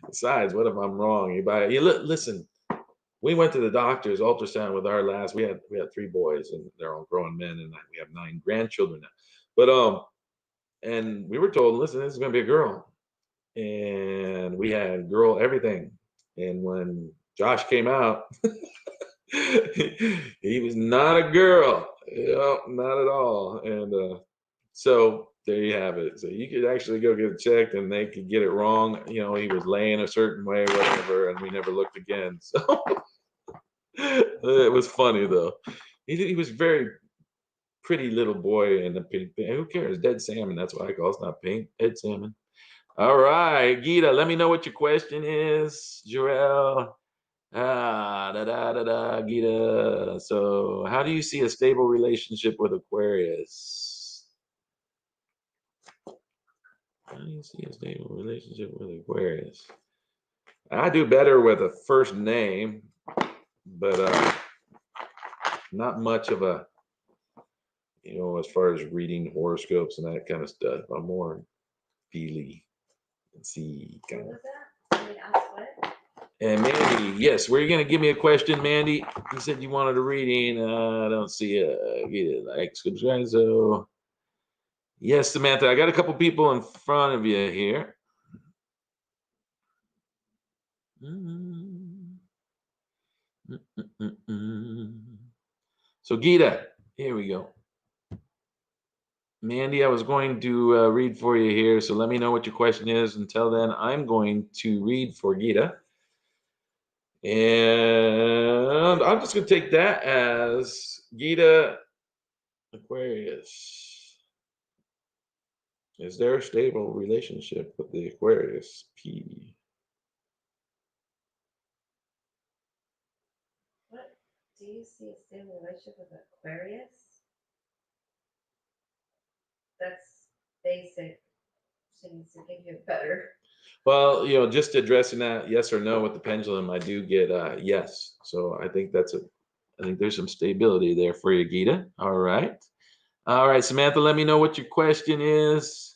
Besides, what if I'm wrong? Listen. We went to the doctor's ultrasound with our last. We had 3 boys, and they're all grown men, and we have 9 grandchildren now. But and we were told, listen, this is going to be a girl, and we had girl everything. And when Josh came out, he was not a girl, not at all. And so there you have it. So you could actually go get it checked, and they could get it wrong. He was laying a certain way, whatever, and we never looked again. So It was funny though. He was very pretty little boy in the pink. Who cares? Dead salmon. That's why I call it. It's not pink. Dead salmon. All right, Gita. Let me know what your question is, Jarrell. Da da da da. Gita. So, how do you see a stable relationship with Aquarius? How do you see a stable relationship with Aquarius? I do better with a first name, but not much of a, as far as reading horoscopes and that kind of stuff. I'm more feely and see What kind of. was that? Somebody asked what? And Mandy, yes, were you going to give me a question, Mandy? You said you wanted a reading. I don't see a get it, like subscribe. So, yes, Samantha, I got a couple people in front of you here. Mm, mm, mm, mm, mm. So, Gita, here we go. Mandy, I was going to read for you here, so let me know what your question is. Until then, I'm going to read for Gita. And I'm just going to take that as Gita Aquarius. Is there a stable relationship with the Aquarius P? What? Do you see a stable relationship with Aquarius? That's basic. She needs to give you a better. Well, just addressing that yes or no with the pendulum, I do get yes. So I think there's some stability there for you, Gita. All right. All right, Samantha, let me know what your question is.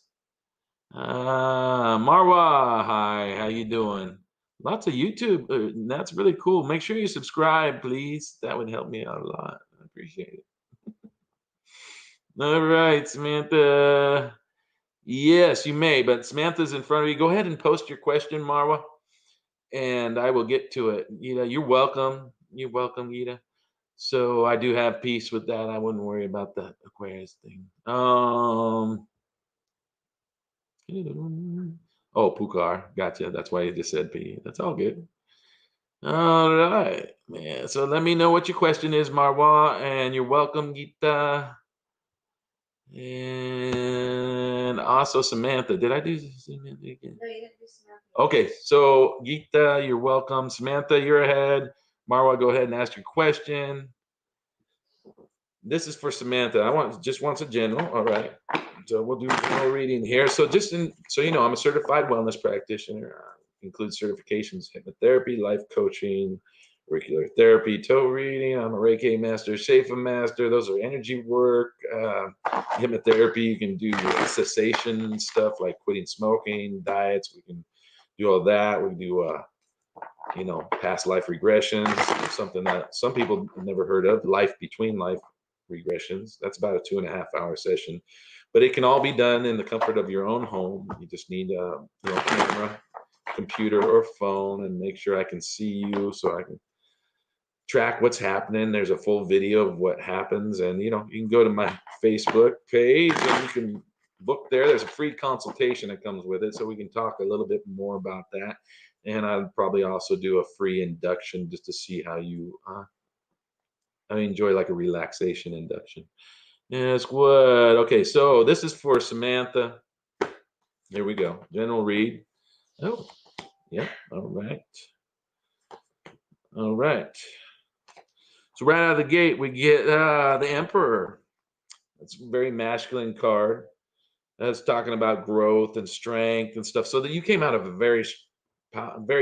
Marwa, hi, how you doing? Lots of YouTube. That's really cool. Make sure you subscribe, please. That would help me out a lot. I appreciate it. All right, Samantha. Yes, you may, but Samantha's in front of you. Go ahead and post your question, Marwa, and I will get to it. You're welcome. You're welcome, Gita. So I do have peace with that. I wouldn't worry about the Aquarius thing. Oh, Pukar. Gotcha. That's why you just said P. That's all good. All right, man. So let me know what your question is, Marwa, and you're welcome, Gita. And also Samantha. Did I do Samantha again? No, you didn't do Samantha. Okay, so Gita, you're welcome. Samantha, you're ahead. Marwa, go ahead and ask your question. This is for Samantha. I just wants a general. All right. So we'll do general reading here. So I'm a certified wellness practitioner. Includes certifications, hypnotherapy, life coaching, auricular therapy, toe reading. I'm a Reiki master, Shafa master. Those are energy work. Hypnotherapy, you can do cessation stuff like quitting smoking, diets. We can do all that. We do past life regressions, something that some people have never heard of, life between life regressions. That's about a 2.5 hour session, but it can all be done in the comfort of your own home. You just need a camera, computer, or phone, and make sure I can see you so I can track what's happening. There's a full video of what happens, and you can go to my Facebook page and you can book there. There's a free consultation that comes with it, so we can talk a little bit more about that. And I'd probably also do a free induction just to see how you I enjoy, like a relaxation induction. Yes, what? Okay, so this is for Samantha. Here we go. General read. Oh, yeah. All right. All right. So right out of the gate, we get the Emperor. It's a very masculine card. That's talking about growth and strength and stuff. So that you came out of a very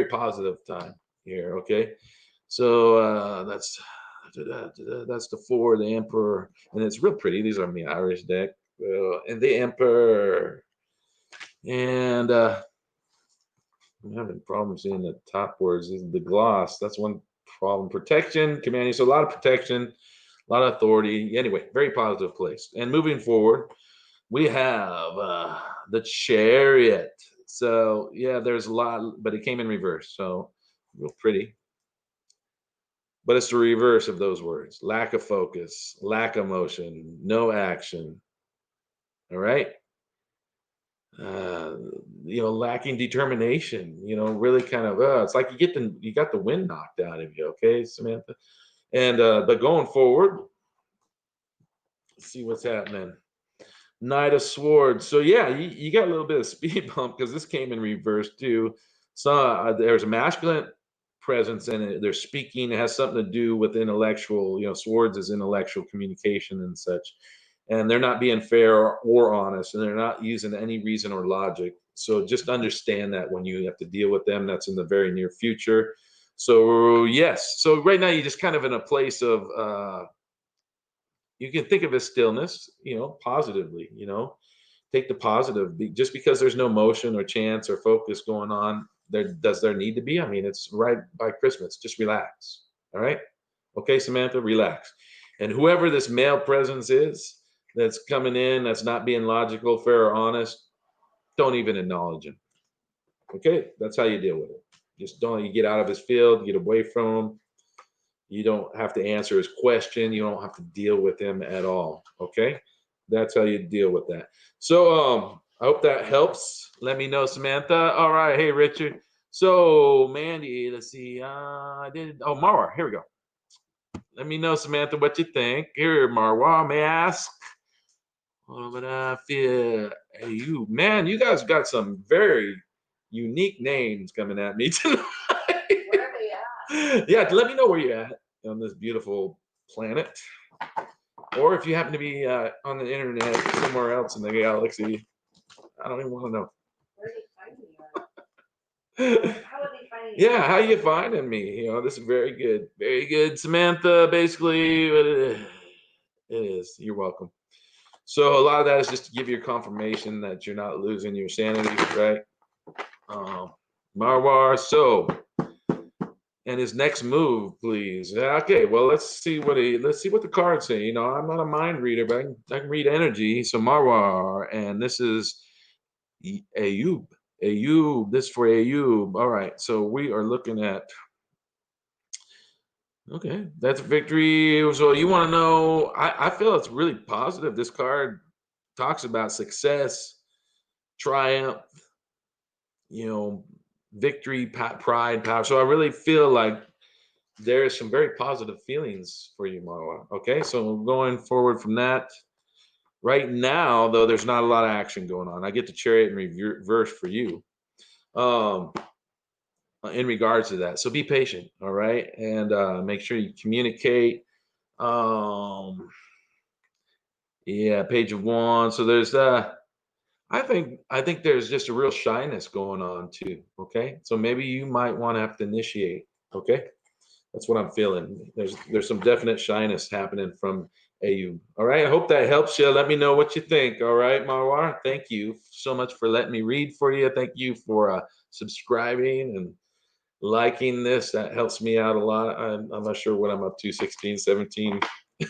positive time here. Okay, so that's the four, the Emperor, and it's real pretty. These are my Irish deck, and the Emperor, and I'm having problems seeing the top words. This is the gloss. That's one problem. Protection, commanding. So a lot of protection, a lot of authority. Anyway, very positive place. And moving forward, we have the Chariot. So yeah, there's a lot, but it came in reverse. So real pretty. But it's the reverse of those words: lack of focus, lack of motion, no action. All right. uh, lacking determination, really kind of, it's like you got the wind knocked out of you. Okay, Samantha. And but going forward, let's see what's happening. Knight of Swords. So yeah, you got a little bit of speed bump because this came in reverse too. So there's a masculine presence in it. They're speaking. It has something to do with intellectual. Swords is intellectual communication and such. And they're not being fair or honest, and they're not using any reason or logic. So just understand that when you have to deal with them, that's in the very near future. So yes. So right now you're just kind of in a place of you can think of as stillness, positively, take the positive. Just because there's no motion or chance or focus going on, there need to be? I mean, it's right by Christmas. Just relax. All right. Okay, Samantha, relax. And whoever this male presence is that's coming in, that's not being logical, fair, or honest, don't even acknowledge him. Okay, that's how you deal with it. Just don't. You get out of his field, get away from him. You don't have to answer his question. You don't have to deal with him at all. Okay, that's how you deal with that. So I hope that helps. Let me know, Samantha. All right, hey Richard. So Mandy, let's see. I did. Oh, Marwa. Here we go. Let me know, Samantha, what you think. Here, Marwa. May I ask? Oh, but I feel hey, man, you guys got some very unique names coming at me tonight. Where are they at? Yeah, let me know where you're at on this beautiful planet, or if you happen to be on the internet somewhere else in the galaxy. I don't even want to know. Where are they finding Yeah, you? How are they finding you? how you finding me? This is very good, Samantha. Basically, what it is. You're welcome. So a lot of that is just to give you a confirmation that you're not losing your sanity, right? Marwar. So, and his next move, please. Okay, well, let's see what the cards say. I'm not a mind reader, but I can read energy. So Marwar, and this is Ayub. Ayub, this for Ayub. All right, so we are looking at. Okay, that's victory. So you want to know? I feel it's really positive. This card talks about success, triumph, you know, victory, pride, power. So I really feel like there is some very positive feelings for you, Marwa. Okay, so going forward from that, right now though, there's not a lot of action going on. I get the chariot in reverse for you, um, in regards to that. So be patient, all right, and make sure you communicate. Um, yeah, Page of Wands. So there's I think there's just a real shyness going on too. Okay, so maybe you might want to have to initiate. Okay, that's what I'm feeling. There's some definite shyness happening from AU. All right. I hope that helps you. Let me know what you think. All right, Marwar. Thank you so much for letting me read for you. Thank you for subscribing and liking this. That helps me out a lot. I'm not sure what I'm up to, 16, 17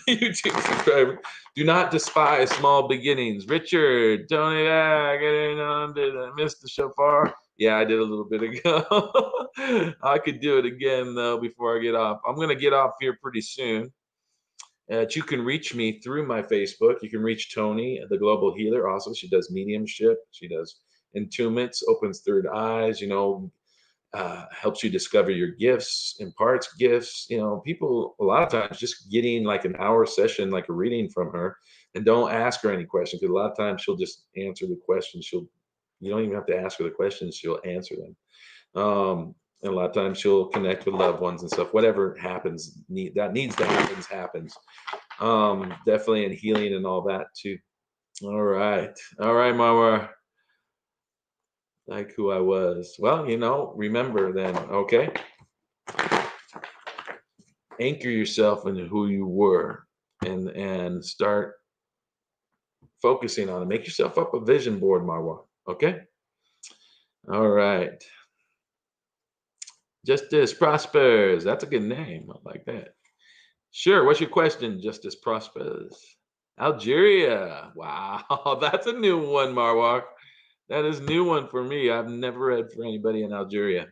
YouTube subscribers. Do not despise small beginnings. Richard, Tony, getting on. Did I miss the shofar? Yeah, I did a little bit ago. I could do it again though before I get off. I'm gonna get off here pretty soon. You can reach me through my Facebook. You can reach Tony, the global healer. Also, she does mediumship. She does entombments, opens third eyes. Helps you discover your gifts, imparts gifts. People a lot of times just getting like an hour session, like a reading from her, and don't ask her any questions because a lot of times she'll just answer the questions. You don't even have to ask her the questions; she'll answer them. And a lot of times she'll connect with loved ones and stuff. Whatever happens, that needs to happens. Definitely in healing and all that too. All right, Mama. Like who I was. Well, remember then, okay? Anchor yourself into who you were and start focusing on it. Make yourself up a vision board, Marwa. Okay? All right. Justice Prospers. That's a good name. I like that. Sure. What's your question, Justice Prospers? Algeria. Wow. That's a new one, Marwa. That is a new one for me. I've never read for anybody in Algeria.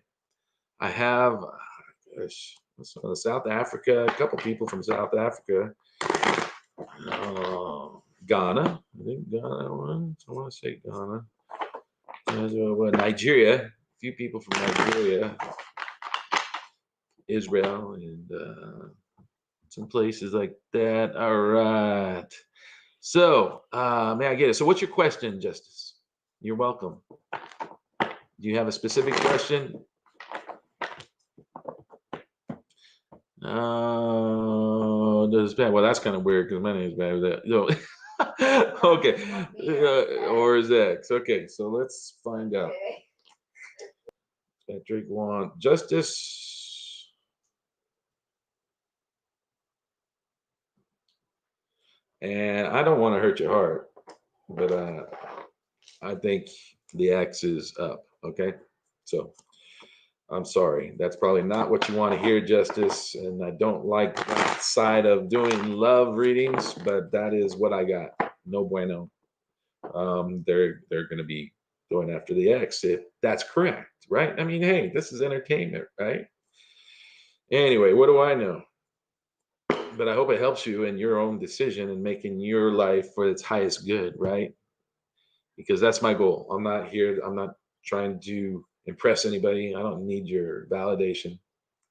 I have, gosh, South Africa, a couple people from South Africa. Ghana. I think Ghana won. I want to say Ghana. Nigeria. A few people from Nigeria, Israel, and some places like that. All right. So, may I get it? So, what's your question, Justice? You're welcome. Do you have a specific question? Does bad? Well, that's kind of weird because my name is bad. No. Okay. Or is X? Okay, so let's find out. Okay. Patrick want justice. And I don't want to hurt your heart, but I think the X is up. Okay. So I'm sorry. That's probably not what you want to hear, Justice. And I don't like that side of doing love readings, but that is what I got. No bueno. They're going to be going after the X if that's correct, right? I mean, hey, this is entertainment, right? Anyway, what do I know? But I hope it helps you in your own decision and making your life for its highest good, right? Because that's my goal. I'm not here. I'm not trying to impress anybody. I don't need your validation.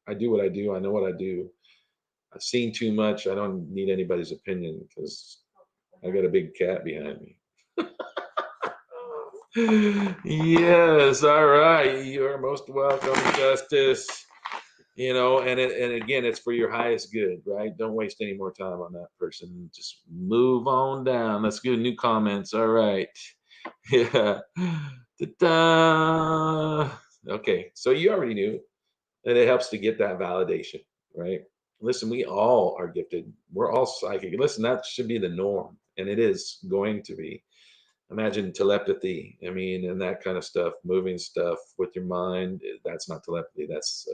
I do what I do. I know what I do. I've seen too much. I don't need anybody's opinion because I got a big cat behind me. Yes, all right. You're most welcome, Justice. And again, it's for your highest good, right? Don't waste any more time on that person. Just move on down. Let's get new comments. All right. Yeah. Ta-da. Okay, so you already knew, and it helps to get that validation, right? Listen, we all are gifted. We're all psychic. Listen, that should be the norm, and it is going to be. Imagine telepathy. I mean, and that kind of stuff, moving stuff with your mind. That's not telepathy. That's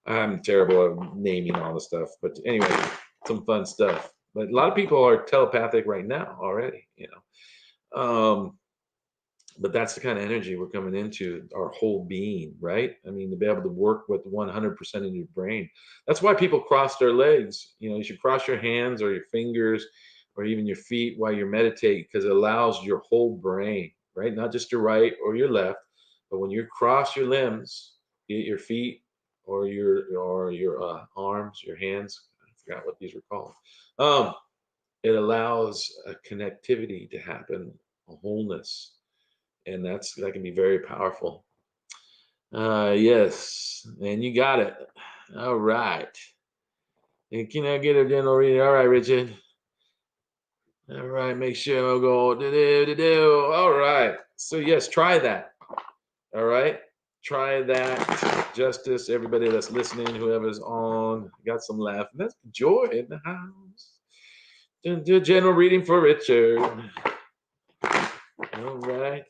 I'm terrible at naming all the stuff. But anyway, some fun stuff. But a lot of people are telepathic right now already. But that's the kind of energy we're coming into our whole being, right? I mean, to be able to work with 100% of your brain. That's why people cross their legs. You should cross your hands or your fingers or even your feet while you meditate because it allows your whole brain, right? Not just your right or your left, but when you cross your limbs, your feet or your arms, your hands. I forgot what these were called. Um, it allows a connectivity to happen, a wholeness, and that can be very powerful. Yes, and you got it. All right. And can I get a general reading? All right, Richard. All right, make sure I'll go. Do. All right. So yes, try that. All right. Try that. Justice, everybody that's listening, whoever's on, got some laugh. That's joy in the house. Do a general reading for Richard. All right.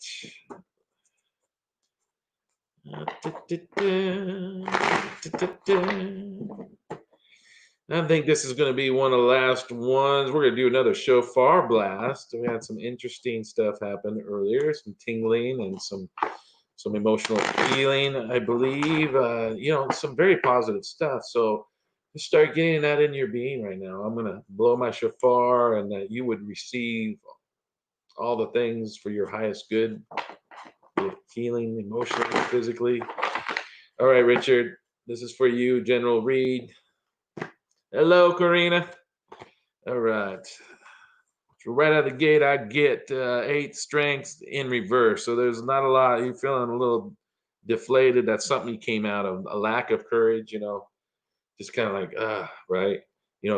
I think this is going to be one of the last ones. We're going to do another shofar blast. We had some interesting stuff happen earlier, some tingling and some emotional healing, I believe. Some very positive stuff. So just start getting that in your being right now. I'm going to blow my shofar, and that you would receive all the things for your highest good, healing emotionally, physically. All right, Richard, this is for you, General Reed. Hello, Karina. All right. So right out of the gate, I get 8 strengths in reverse. So there's not a lot. You're feeling a little deflated. That's something you came out of, a lack of courage. Just kind of like right.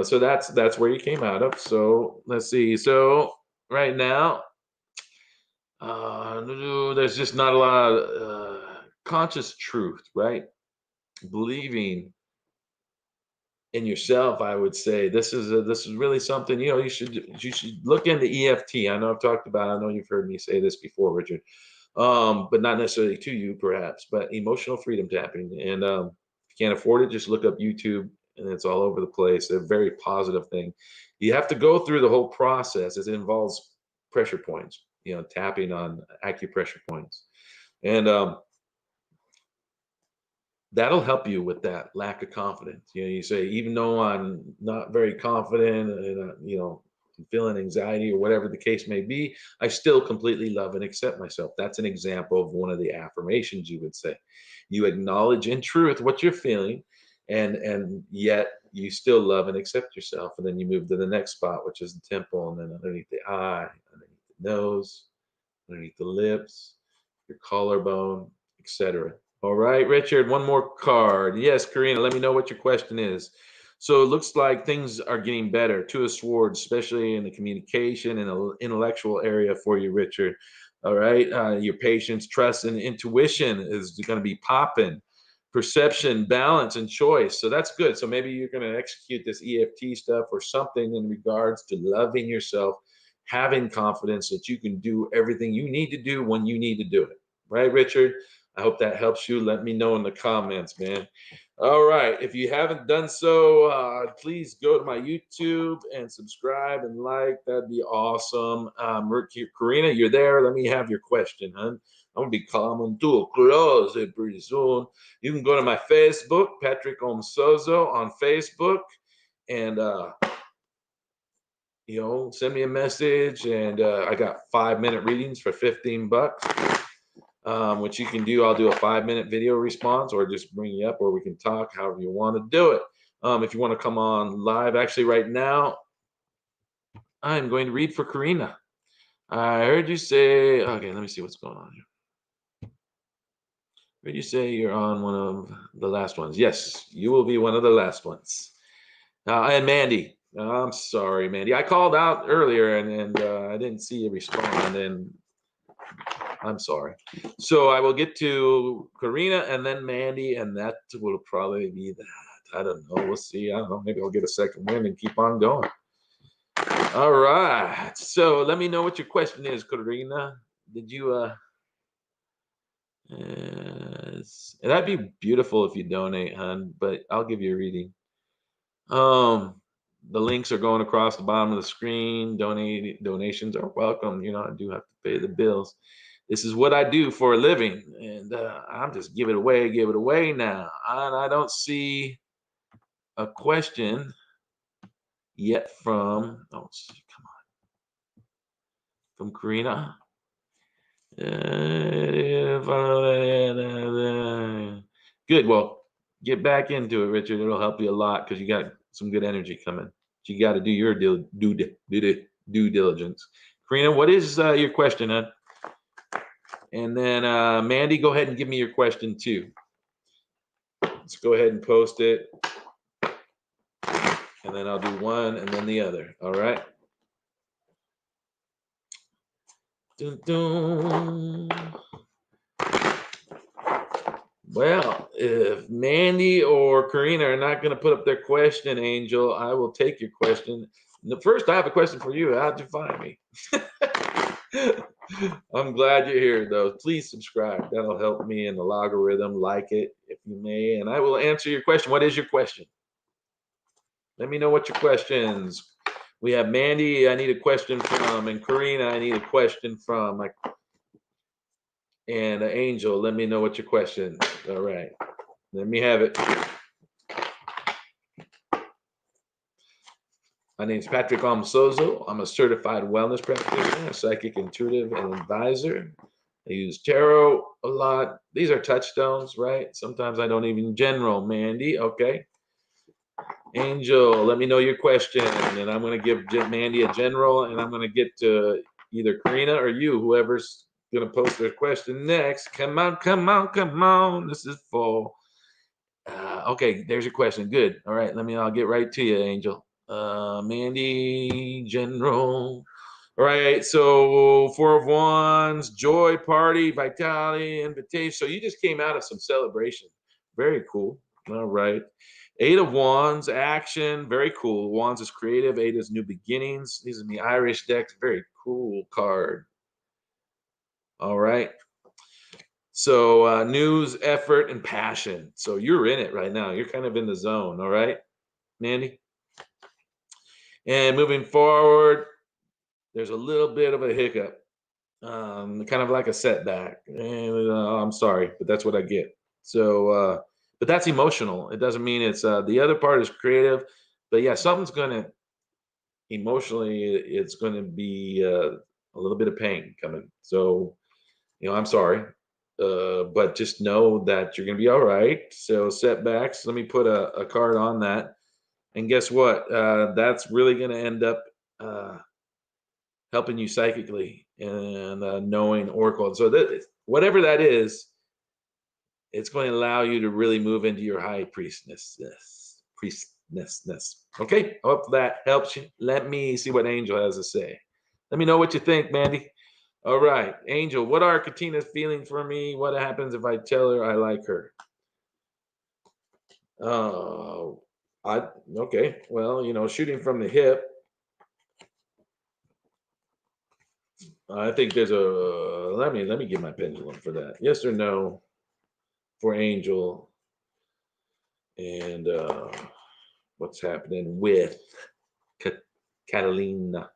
So that's where you came out of. So let's see. So right now, there's just not a lot of conscious truth, right? Believing in yourself. I would say this is really something. You should look into EFT. I know I've talked about. I know you've heard me say this before, Richard, but not necessarily to you, perhaps. But emotional freedom tapping, and if you can't afford it, just look up YouTube, and it's all over the place. They're a very positive thing. You have to go through the whole process. It involves pressure points. Tapping on acupressure points, and that'll help you with that lack of confidence. You say, even though I'm not very confident and I'm feeling anxiety or whatever the case may be, I still completely love and accept myself. That's an example of one of the affirmations you would say. You acknowledge in truth what you're feeling, and yet you still love and accept yourself. And then you move to the next spot, which is the temple, and then underneath the eye, underneath the nose, underneath the lips, your collarbone, etc. All right, Richard, one more card. Yes, Karina, let me know what your question is. So it looks like things are getting better. Two of Swords, especially in the communication and intellectual area for you, Richard. All right, your patience, trust, and intuition is going to be popping. Perception, balance, and choice. So that's good. So maybe you're going to execute this EFT stuff or something in regards to loving yourself, having confidence that you can do everything you need to do when you need to do it. Right, Richard? I hope that helps you. Let me know in the comments, man. All right. If you haven't done so, please go to my YouTube and subscribe and like. That'd be awesome. Karina, you're there. Let me have your question, hun. I'm gonna be coming to a close pretty soon. You can go to my Facebook, Patrick Omsozo on Facebook, and send me a message. And I got 5-minute readings for $15, which you can do. I'll do a 5-minute video response or just bring you up, or we can talk however you want to do it. If you want to come on live, actually, right now, I'm going to read for Karina. I heard you say, okay, let me see what's going on here. Heard you say you're on one of the last ones. Yes, you will be one of the last ones. And Mandy, I'm sorry, Mandy. I called out earlier and I didn't see you respond, and I'm sorry. So I will get to Karina and then Mandy, and that will probably be that. I don't know. We'll see. I don't know. Maybe I'll get a second win and keep on going. All right. So let me know what your question is, Karina. Did you that'd be beautiful if you donate, hon, but I'll give you a reading. The links are going across the bottom of the screen. Donations are welcome. I do have to pay the bills. This is what I do for a living, and I'm just give it away now. And I don't see a question yet from. Oh, come on, from Karina. Good. Well, get back into it, Richard. It'll help you a lot because you got some good energy coming. You got to do your due diligence. Karina, what is your question, huh? And then Mandy, go ahead and give me your question too. Let's go ahead and post it. And then I'll do one and then the other. All right. Dun, dun. Well, if Mandy or Karina are not going to put up their question, Angel, I will take your question. First, I have a question for you. How'd you find me? I'm glad you're here, though. Please subscribe. That'll help me in the logarithm. Like it if you may, and I will answer your question. What is your question? Let me know what your questions. We have Mandy, I need a question from, and Karina, I need a question from. And Angel, let me know what your question. All right. Let me have it. My name is Patrick Omsozo. I'm a certified wellness practitioner, a psychic intuitive, and advisor. I use tarot a lot. These are touchstones, right? Sometimes I don't even general, Mandy. Okay. Angel, let me know your question, and I'm going to give Mandy a general, and I'm going to get to either Karina or you, whoever's going to post their question next. Come on, come on, come on. This is full. Okay, there's your question. Good. All right, I'll get right to you, Angel. Mandy, general. All right, so 4 of Wands, joy, party, vitality, invitation. So you just came out of some celebration. Very cool. All right. 8 of Wands, action. Very cool. Wands is creative. 8 is new beginnings. These are the Irish decks. Very cool card. All right. So news, effort, and passion. So you're in it right now. You're kind of in the zone. All right, Mandy? And moving forward, there's a little bit of a hiccup, kind of like a setback. And I'm sorry, but that's what I get. So, but that's emotional. It doesn't mean it's the other part is creative. But yeah, something's going to emotionally, it's going to be a little bit of pain coming. So, I'm sorry. But just know that you're going to be all right. So setbacks, let me put a card on that. And guess what? That's really going to end up uh, helping you psychically and knowing Oracle. So that whatever that is, it's going to allow you to really move into your high priestessness. Okay, hope that helps you. Let me see what Angel has to say. Let me know what you think, Mandy. All right, Angel, what are Katina's feeling for me? What happens if I tell her I like her? Oh, I okay. Well, shooting from the hip, I think there's a let me get my pendulum for that. Yes or no for Angel, and what's happening with Catalina?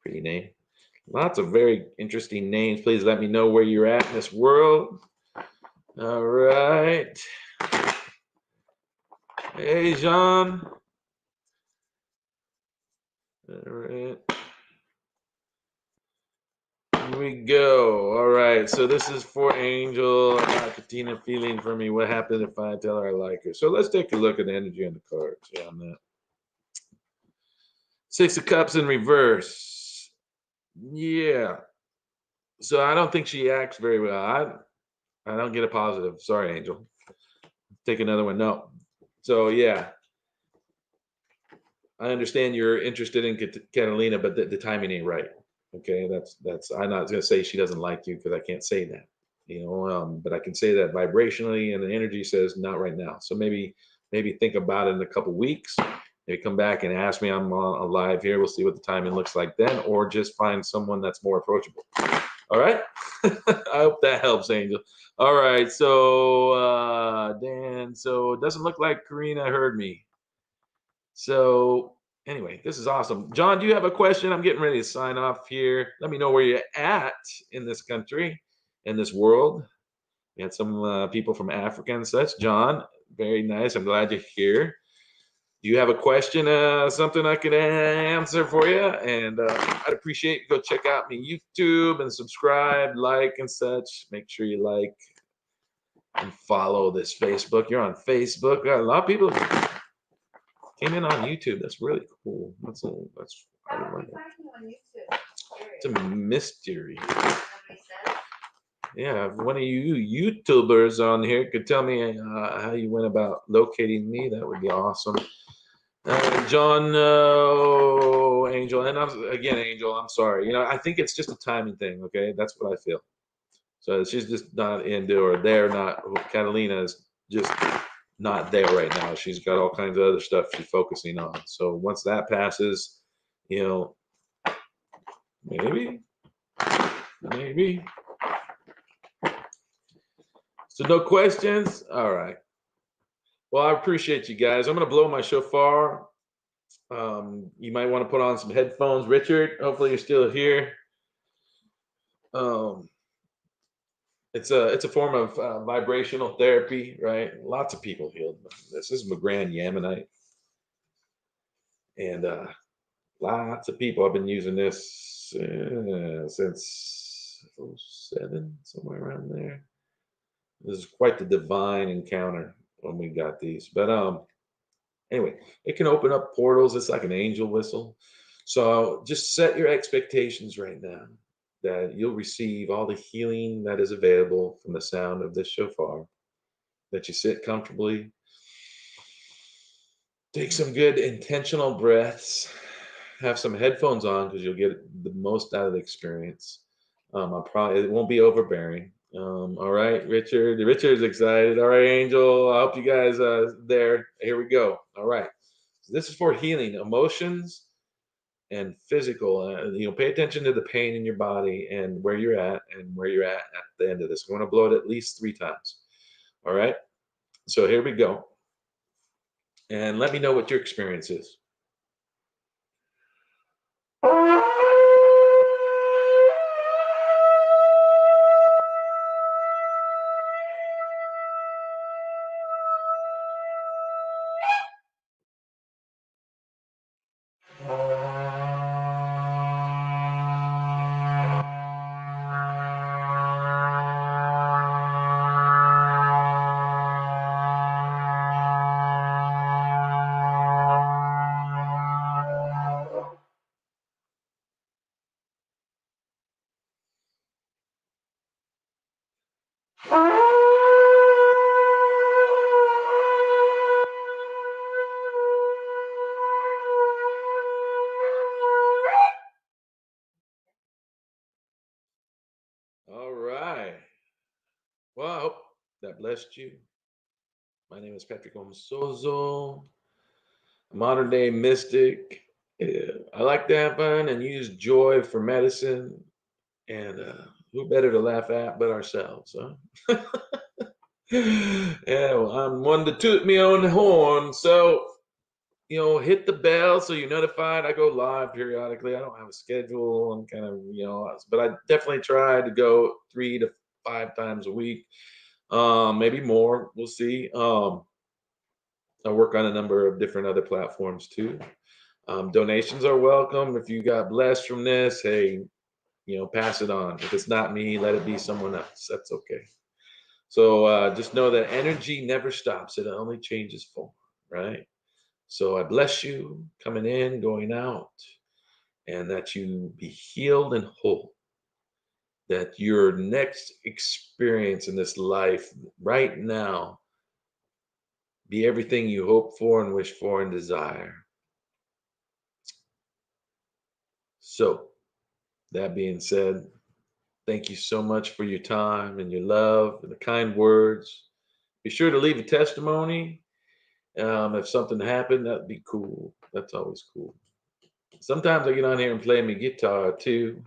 Pretty name. Lots of very interesting names. Please let me know where you're at in this world. All right. Hey, Jean. All right. Here we go. All right. So this is for Angel. Katina feeling for me. What happens if I tell her I like her? So let's take a look at the energy on the cards. Yeah, on that. Six of Cups in reverse. Yeah. So I don't think she acts very well. I don't get a positive. Sorry, Angel. Take another one. No. So yeah, I understand you're interested in Catalina, but the timing ain't right. Okay, that's. I'm not gonna say she doesn't like you because I can't say that. But I can say that vibrationally, and the energy says not right now. So maybe think about it in a couple weeks. Maybe come back and ask me. I'm alive here. We'll see what the timing looks like then, or just find someone that's more approachable. All right. I hope that helps, Angel. All right. So Dan. So it doesn't look like Karina heard me. So anyway, this is awesome. John, do you have a question? I'm getting ready to sign off here. Let me know where you're at in this country, in this world. We had some people from Africa and such. John, very nice. I'm glad you're here. Do you have a question, something I could answer for you? And I'd appreciate you go check out my YouTube and subscribe, like, and such. Make sure you like and follow this Facebook. You're on Facebook. A lot of people came in on YouTube. That's really cool. That's I don't like that. It's a mystery. Yeah, if one of you YouTubers on here could tell me how you went about locating me, that would be awesome. John, Angel, and again, Angel, I'm sorry. I think it's just a timing thing. Okay, that's what I feel. So she's just not into, or they're not. Catalina is just not there right now. She's got all kinds of other stuff she's focusing on. So once that passes, you know, maybe, maybe. So no questions. All right. Well, I appreciate you guys. I'm gonna blow my shofar. You might want to put on some headphones, Richard. Hopefully, you're still here. Um, it's a form of vibrational therapy, right? Lots of people healed. This is McGran Yamanite, and lots of people have been using this since '07, somewhere around there. This is quite the divine encounter when we got these. But anyway, it can open up portals. It's like an angel whistle. So just set your expectations right now that you'll receive all the healing that is available from the sound of this shofar. That you sit comfortably, take some good intentional breaths, have some headphones on because you'll get the most out of the experience. It won't be overbearing. All right, Richard. Richard's excited. All right, Angel. I hope you guys there. Here we go. All right. So this is for healing emotions and physical. Pay attention to the pain in your body and where you're at the end of this. I'm going to blow it at least 3 times. All right. So here we go. And let me know what your experience is. I hope that blessed you. My name is Patrick Omosozo, a modern day mystic. I like to have fun and use joy for medicine. And who better to laugh at but ourselves, huh? Yeah, well, I'm one to toot me own horn. So, hit the bell so you're notified. I go live periodically. I don't have a schedule. I'm kind of, but I definitely try to go 3 to 5 times a week, maybe more. We'll see. I work on a number of different other platforms too. Donations are welcome. If you got blessed from this, hey, pass it on. If it's not me, let it be someone else. That's okay. So just know that energy never stops. It only changes form, right? So I bless you coming in, going out, and that you be healed and whole. That your next experience in this life right now be everything you hope for and wish for and desire. So, that being said, thank you so much for your time and your love and the kind words. Be sure to leave a testimony. If something happened, that'd be cool. That's always cool. Sometimes I get on here and play my guitar too.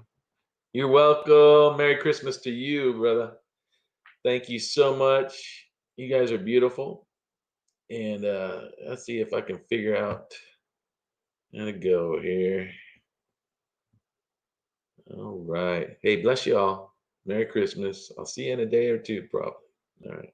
You're welcome. Merry Christmas to you, brother. Thank you so much. You guys are beautiful. And let's see if I can figure out how to go here. All right. Hey, bless you all. Merry Christmas. I'll see you in a day or two, probably. All right.